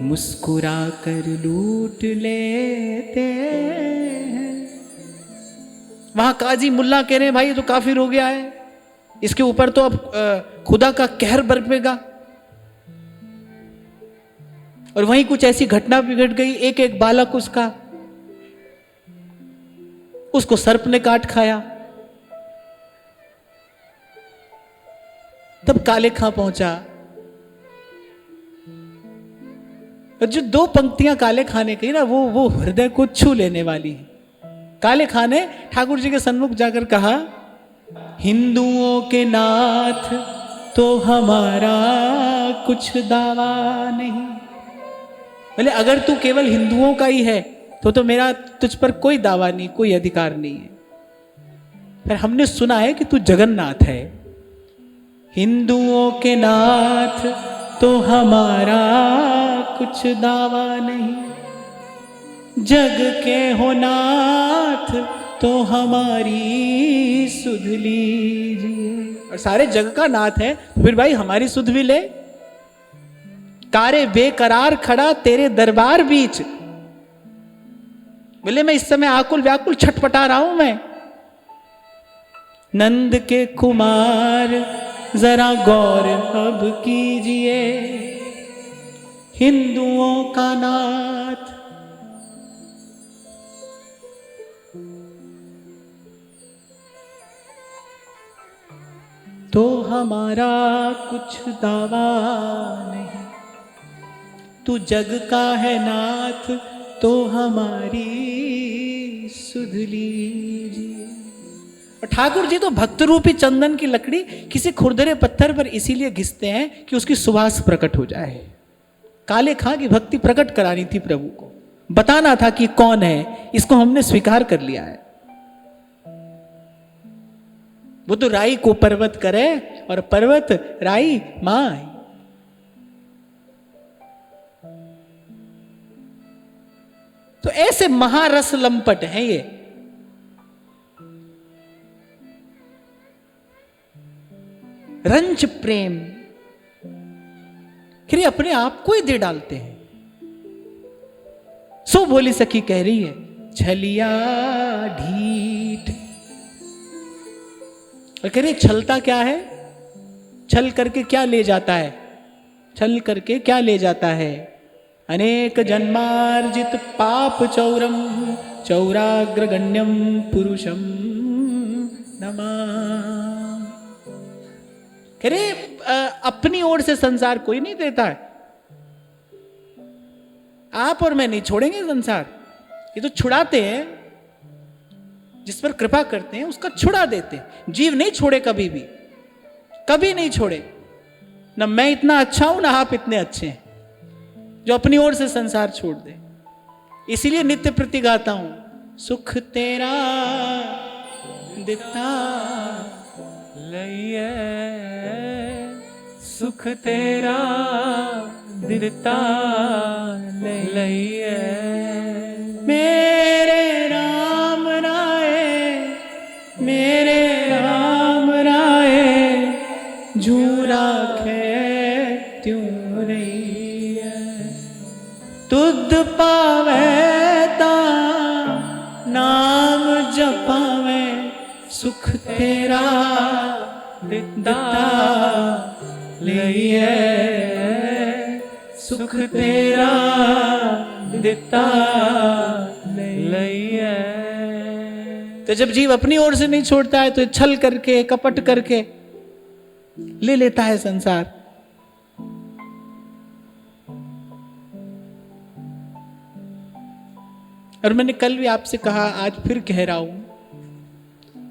S1: मुस्कुरा कर लूट लेते हैं। वहां काजी मुल्ला कह रहे हैं भाई ये तो काफिर हो गया है, इसके ऊपर तो अब खुदा का कहर बरपेगा। और वहीं कुछ ऐसी घटना बिगड़ गई, एक बालक उसको सर्प ने काट खाया। तब काले खां पहुंचा, और जो 2 पंक्तियां काले खां ने कही ना, वो हृदय को छू लेने वाली है। काले खां ने ठाकुर जी के सन्मुख जाकर कहा, हिंदुओं के नाथ तो हमारा कुछ दावा नहीं। बोले अगर तू केवल हिंदुओं का ही है तो मेरा तुझ पर कोई दावा नहीं, कोई अधिकार नहीं है। फिर हमने सुना है कि तू जगन्नाथ है। हिंदुओं के नाथ तो हमारा कुछ दावा नहीं, जग के हो नाथ तो हमारी सुध लीजिए। और सारे जग का नाथ है, फिर भाई हमारी सुध भी ले। कारे बेकरार खड़ा तेरे दरबार बीच। बोले मैं इस समय आकुल व्याकुल छटपटा रहा हूं मैं। नंद के कुमार जरा गौर अब कीजिए, हिंदुओं का नाथ। तो हमारा कुछ दावा नहीं, तू जग का है नाथ तो हमारी सुध लीजिए। और ठाकुर जी तो भक्त रूपी चंदन की लकड़ी किसी खुरदरे पत्थर पर इसीलिए घिसते हैं कि उसकी सुवास प्रकट हो जाए। काले खां की भक्ति प्रकट करानी थी प्रभु को, बताना था कि कौन है, इसको हमने स्वीकार कर लिया है। वो तो राई को पर्वत करे और पर्वत राई माई। तो ऐसे महारस लंपट हैं ये। रंच प्रेम फिर अपने आप को ही दे डालते हैं। सो भोली सखी कह रही है, छलिया ढीठ। और कह रही छलता क्या है, छल करके क्या ले जाता है, छल करके क्या ले जाता है। अनेक जन्मार्जित पाप चौरम चौराग्रगण्यम पुरुषम नमा। कह रहे अपनी ओर से संसार कोई नहीं देता है, आप और मैं नहीं छोड़ेंगे संसार। ये तो छुड़ाते हैं, जिस पर कृपा करते हैं उसका छुड़ा देते हैं। जीव नहीं छोड़े कभी भी, कभी नहीं छोड़े। न मैं इतना अच्छा हूं ना आप इतने अच्छे हैं जो अपनी ओर से संसार छोड़ दे। इसीलिए नित्य प्रति गाता हूं, सुख तेरा दिता लइए, सुख तेरा दिता लइए। मेरे राम राय, मेरे राम राय, झूरा खे त्यों रही है। तुद पावे ता नाम जपावे, सुख तेरा दिता लइए, सुख तेरा दिता लइए। तो जब जीव अपनी ओर से नहीं छोड़ता है तो छल करके कपट करके ले लेता है संसार। और मैंने कल भी आपसे कहा, आज फिर कह रहा हूं,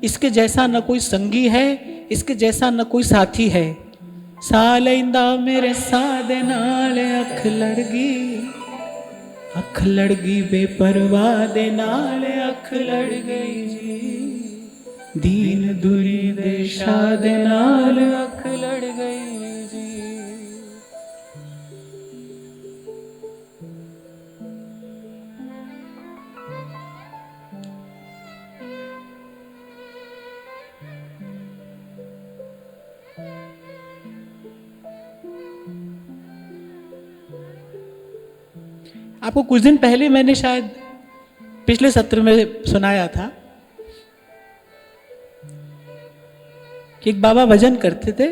S1: इसके जैसा न कोई संगी है, इसके जैसा न कोई साथी है। सालैंदा मेरे सादे नाल अख लड़गी बेपरवाह दे नाल अख लड़ गई जी। दीन दुरी दे शादे नाल अख लड़ गई जी। आपको कुछ दिन पहले मैंने शायद पिछले सत्र में सुनाया था कि एक बाबा भजन करते थे,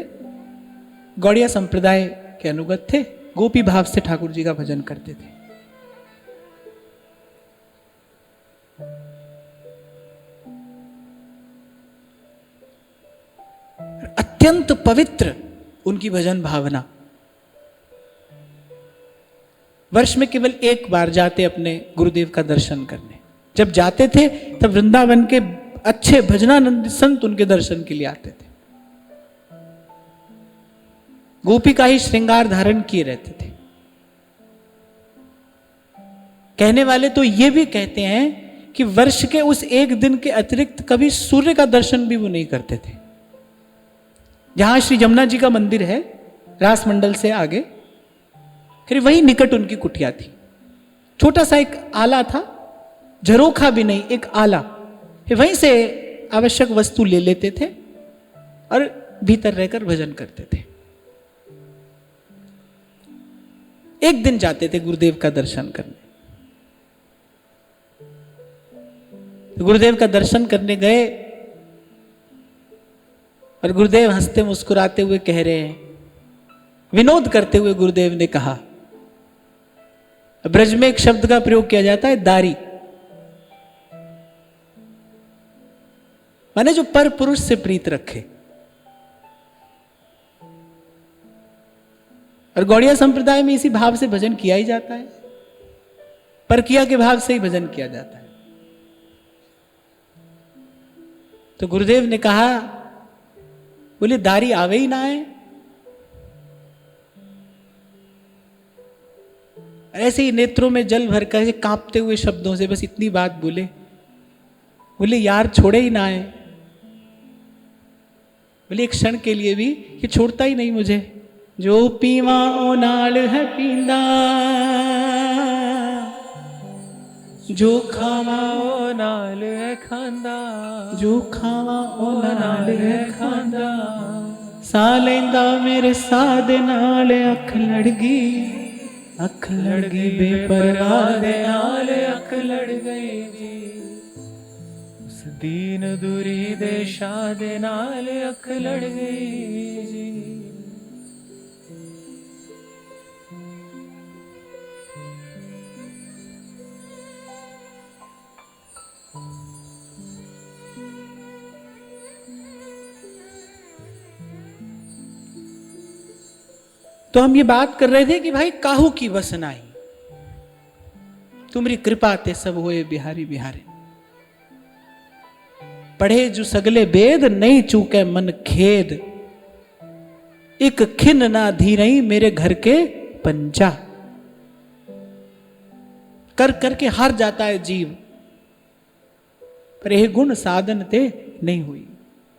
S1: गौड़िया संप्रदाय के अनुगत थे, गोपी भाव से ठाकुर जी का भजन करते थे। अत्यंत पवित्र उनकी भजन भावना। वर्ष में केवल एक बार जाते अपने गुरुदेव का दर्शन करने। जब जाते थे तब वृंदावन के अच्छे भजनानंद संत उनके दर्शन के लिए आते थे। गोपी का ही श्रृंगार धारण किए रहते थे। कहने वाले तो ये भी कहते हैं कि वर्ष के उस एक दिन के अतिरिक्त कभी सूर्य का दर्शन भी वो नहीं करते थे। जहां श्री जमुना जी का मंदिर है रास मंडल से आगे, फिर वही निकट उनकी कुटिया थी। छोटा सा एक आला था, झरोखा भी नहीं, एक आला। फिर वहीं से आवश्यक वस्तु ले लेते थे और भीतर रहकर भजन करते थे। एक दिन जाते थे गुरुदेव का दर्शन करने। तो गुरुदेव का दर्शन करने गए और गुरुदेव हंसते मुस्कुराते हुए कह रहे हैं, विनोद करते हुए गुरुदेव ने कहा, ब्रज में एक शब्द का प्रयोग किया जाता है, दारी, माने जो पर पुरुष से प्रीत रखे। और गौड़िया संप्रदाय में इसी भाव से भजन किया ही जाता है, परकिया के भाव से ही भजन किया जाता है। तो गुरुदेव ने कहा, बोले दारी आवे ही ना है। ऐसे ही नेत्रों में जल भर कर कांपते हुए शब्दों से बस इतनी बात बोले, बोले यार छोड़े ही ना है। बोले एक क्षण के लिए भी ये छोड़ता ही नहीं मुझे। जो पीवा ओ नाल है पींदा, जो खावा ओ नाल है खांदा, जो खावा ओ नाल है खांदा। सा लेंदा मेरे साध नाल अख लड़ गई बेपरवाह दे नाल अख लड़ गई जी। उस दीन दुरी दे शाह दे नाल अख लड़ गई जी। तो हम ये बात कर रहे थे कि भाई काहू की वसनाई, तुम्हारी कृपा ते सब होए बिहारी बिहारी। पढ़े जो सगले वेद, नहीं चूके मन खेद। एक खिन ना धीरई मेरे घर के पंजा। कर करके हार जाता है जीव, पर यह गुण साधन ते नहीं हुई,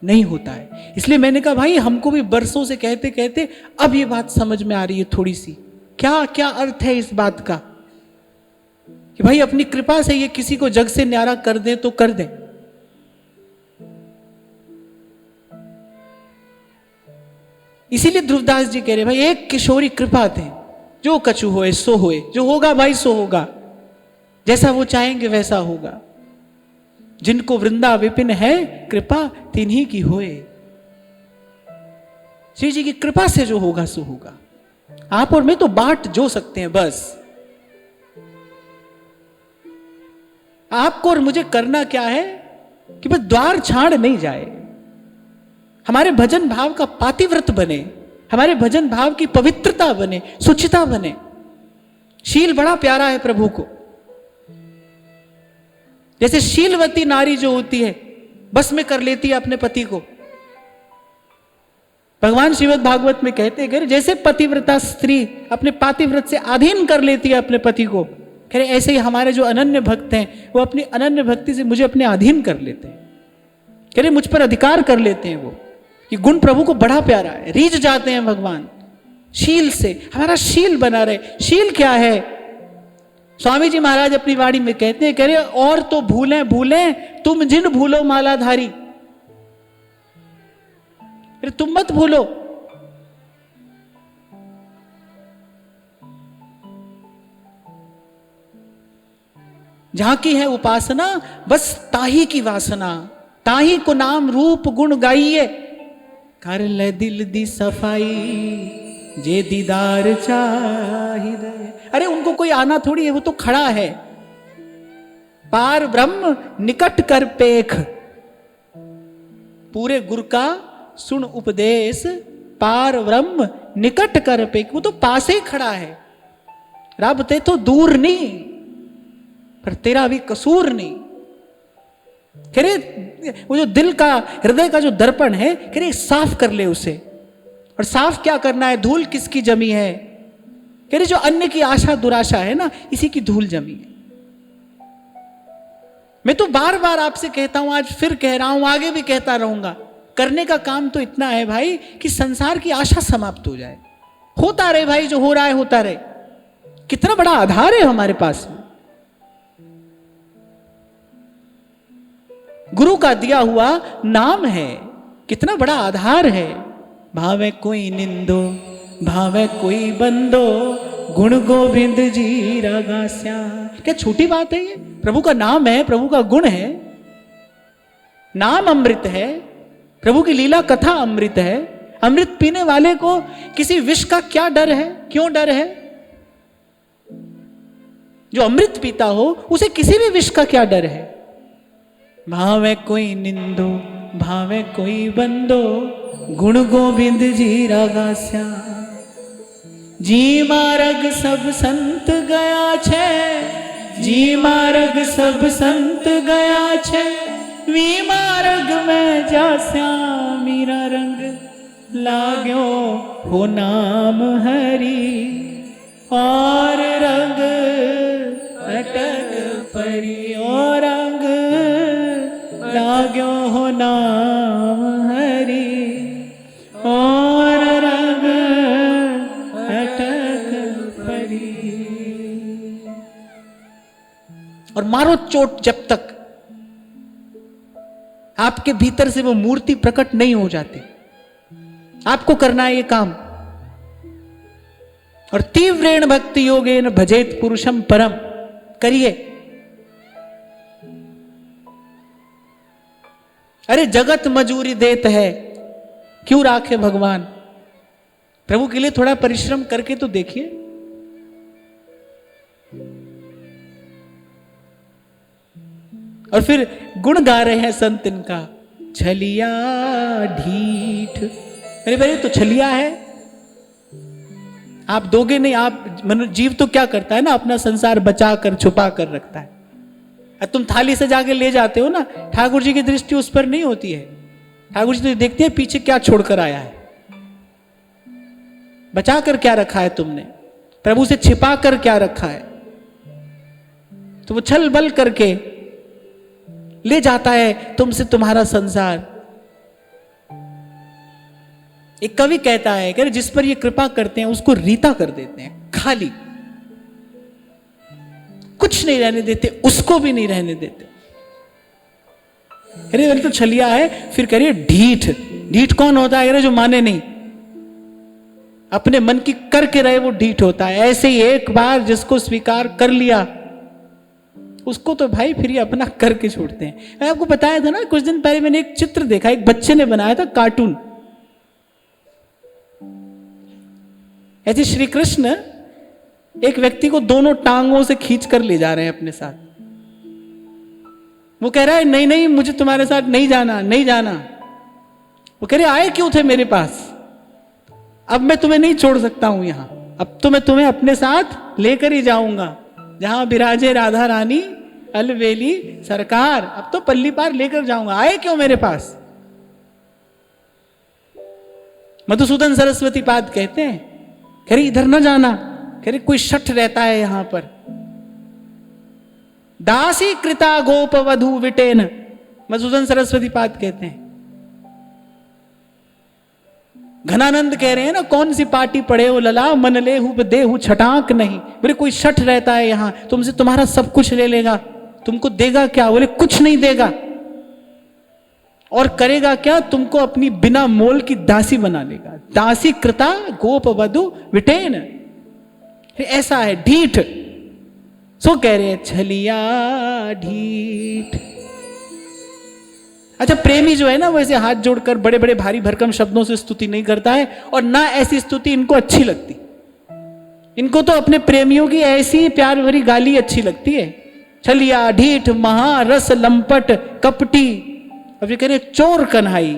S1: नहीं होता है। इसलिए मैंने कहा भाई हमको भी बरसों से कहते कहते अब ये बात समझ में आ रही है थोड़ी सी। क्या क्या अर्थ है इस बात का कि भाई अपनी कृपा से ये किसी को जग से न्यारा कर दे तो कर दे। इसीलिए ध्रुवदास जी कह रहे भाई एक किशोरी कृपा थे, जो कछु होए सो होए, जो होगा भाई सो होगा, जैसा वो चाहेंगे वैसा होगा। जिनको वृंदा विपिन है कृपा तिन्हीं की होए। श्री जी की कृपा से जो होगा सो होगा। आप और मैं तो बाट जो सकते हैं बस। आपको और मुझे करना क्या है कि बस द्वार छाड़ नहीं जाए, हमारे भजन भाव का पातिव्रत बने, हमारे भजन भाव की पवित्रता बने, सुचिता बने। शील बड़ा प्यारा है प्रभु को। जैसे शीलवती नारी जो होती है बस में कर लेती है अपने पति को। भगवान श्रीमद् भागवत में कहते हैं जैसे पतिव्रता स्त्री अपने पातिव्रत से अधीन कर लेती है अपने पति को, कह रहे ऐसे ही हमारे जो अनन्य भक्त हैं वो अपनी अनन्य भक्ति से मुझे अपने अधीन कर लेते हैं। कह रहे मुझ पर अधिकार कर लेते हैं वो। ये गुण प्रभु को बड़ा प्यारा है, रीझ जाते हैं भगवान शील से। हमारा शील बना रहे। शील क्या है? स्वामी जी महाराज अपनी वाणी में कहते हैं, कह रहे और तो भूलें भूलें तुम जिन भूलो मालाधारी। फिर तुम मत भूलो। जहां की है उपासना बस ताही की वासना, ताही को नाम रूप गुण गाइए। कर ले दिल दी सफाई जे दीदार चाहिए। अरे उनको कोई आना थोड़ी है, वो तो खड़ा है। पार ब्रह्म निकट कर पेख, पूरे गुरु का सुन उपदेश। पार ब्रह्म निकट कर पेख, वो तो पास ही खड़ा है। रब ते तो दूर नहीं, पर तेरा भी कसूर नहीं। कह रहे वो जो दिल का हृदय का जो दर्पण है, कह रहे साफ कर ले उसे। और साफ क्या करना है? धूल किसकी जमी है? कह रहे जो अन्य की आशा दुराशा है ना, इसी की धूल जमी है। मैं तो बार बार आपसे कहता हूं, आज फिर कह रहा हूं, आगे भी कहता रहूंगा। करने का काम तो इतना है भाई कि संसार की आशा समाप्त हो जाए। होता रहे भाई, जो हो रहा है होता रहे। कितना बड़ा आधार है हमारे पास में, गुरु का दिया हुआ नाम है। कितना बड़ा आधार है। भावे कोई निंदो भावे कोई बंदो, गुण गोविंद जी रागास्या। क्या छोटी बात है ये? प्रभु का नाम है, प्रभु का गुण है। नाम अमृत है, प्रभु की लीला कथा अमृत है। अमृत पीने वाले को किसी विष का क्या डर है? क्यों डर है? जो अमृत पीता हो उसे किसी भी विष का क्या डर है? भावे कोई निंदो भावे कोई बंदो, गुण गोविंद जी रागास्या। जी मार्ग सब संत गया छे, जी मार्ग सब संत गया छे, वी मार्ग में जास्या मीरा रंग लाग्यो हो नाम हरि, और रंग अटक परी, और रंग लाग्यो हो नाम हरि, और रंग अटक परी। और मारो चोट जब तक आपके भीतर से वो मूर्ति प्रकट नहीं हो जाती। आपको करना है ये काम। और तीव्रेण भक्ति योगेन भजेत पुरुषम परम, करिए। अरे जगत मजूरी देत है, क्यों राखे भगवान। प्रभु के लिए थोड़ा परिश्रम करके तो देखिए। और फिर गुण गा रहे हैं संत इनका, छलिया ढीठ। अरे भाई तो छलिया है, आप दोगे नहीं। आप मनुष्य जीव तो क्या करता है ना, अपना संसार बचा कर छुपा कर रखता है। तुम थाली से जाके ले जाते हो ना, ठाकुर जी की दृष्टि उस पर नहीं होती है। ठाकुर जी तो देखते हैं पीछे क्या छोड़कर आया है, बचा कर क्या रखा है तुमने, प्रभु से छिपा कर क्या रखा है। तो वो छल बल करके ले जाता है तुमसे तुम्हारा संसार। एक कवि कहता है कि जिस पर ये कृपा करते हैं उसको रीता कर देते हैं, खाली कुछ नहीं रहने देते, उसको भी नहीं रहने देते। अरे तो छलिया है। फिर कह रही है ढीठ। ढीठ कौन होता है? अरे जो माने नहीं, अपने मन की करके रहे वो ढीठ होता है। ऐसे ही एक बार जिसको स्वीकार कर लिया उसको तो भाई फिर ये अपना करके छोड़ते हैं। मैं आपको बताया था ना कुछ दिन पहले, मैंने एक चित्र देखा, एक बच्चे ने बनाया था कार्टून। ऐसे श्री कृष्ण एक व्यक्ति को दोनों टांगों से खींच कर ले जा रहे हैं अपने साथ। वो कह रहा है नहीं नहीं मुझे तुम्हारे साथ नहीं जाना, नहीं जाना। वो कह रहे आए क्यों थे मेरे पास, अब मैं तुम्हें नहीं छोड़ सकता हूं यहां, अब तो मैं तुम्हें अपने साथ लेकर ही जाऊंगा, जहां विराजे राधा रानी अलवेली सरकार, अब तो पल्ली पार लेकर जाऊंगा। आए क्यों मेरे पास? मधुसूदन सरस्वती पाद कहते हैं, कह रही इधर न जाना, कह रही कोई शठ रहता है यहां पर। दासी कृता गोप वधु विटेन, मधुसूदन सरस्वती पाद कहते हैं। घनानंद कह रहे हैं ना, कौन सी पार्टी पड़े हो लला, मन ले हूं देहू छटाक नहीं। बोले कोई शठ रहता है यहां, तुमसे तुम्हारा सब कुछ ले लेगा, तुमको देगा क्या? बोले कुछ नहीं देगा। और करेगा क्या? तुमको अपनी बिना मोल की दासी बना लेगा। दासी कृता गोप वधु विटेन, ऐसा है ढीठ। सो कह रहे हैं छलिया ढीठ। अच्छा, प्रेमी जो है ना वैसे हाथ जोड़कर बड़े बड़े भारी भरकम शब्दों से स्तुति नहीं करता है, और ना ऐसी स्तुति इनको अच्छी लगती। इनको तो अपने प्रेमियों की ऐसी प्यार भरी गाली अच्छी लगती है। छलिया ढीठ महारस लंपट कपटी। अब ये कह रहे चोर कन्हाई।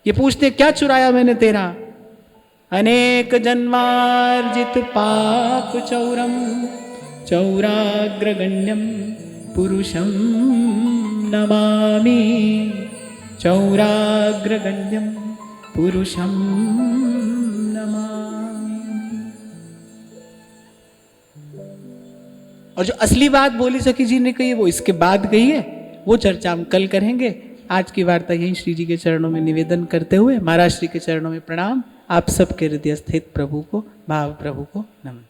S1: ये पूछते क्या चुराया मैंने तेरा? अनेक जन्मार्जित पाप चौरम चौराग्रगण्यम पुरुषम नमामि, चौराग्रगण्यम पुरुषम नमामि। और जो असली बात बोली सखी जी ने कही वो इसके बाद कही है, वो चर्चा हम कल करेंगे। आज की वार्ता यही श्री जी के चरणों में निवेदन करते हुए महाराज श्री के चरणों में प्रणाम। आप सबके हृदय स्थित प्रभु को, भाव प्रभु को नमन।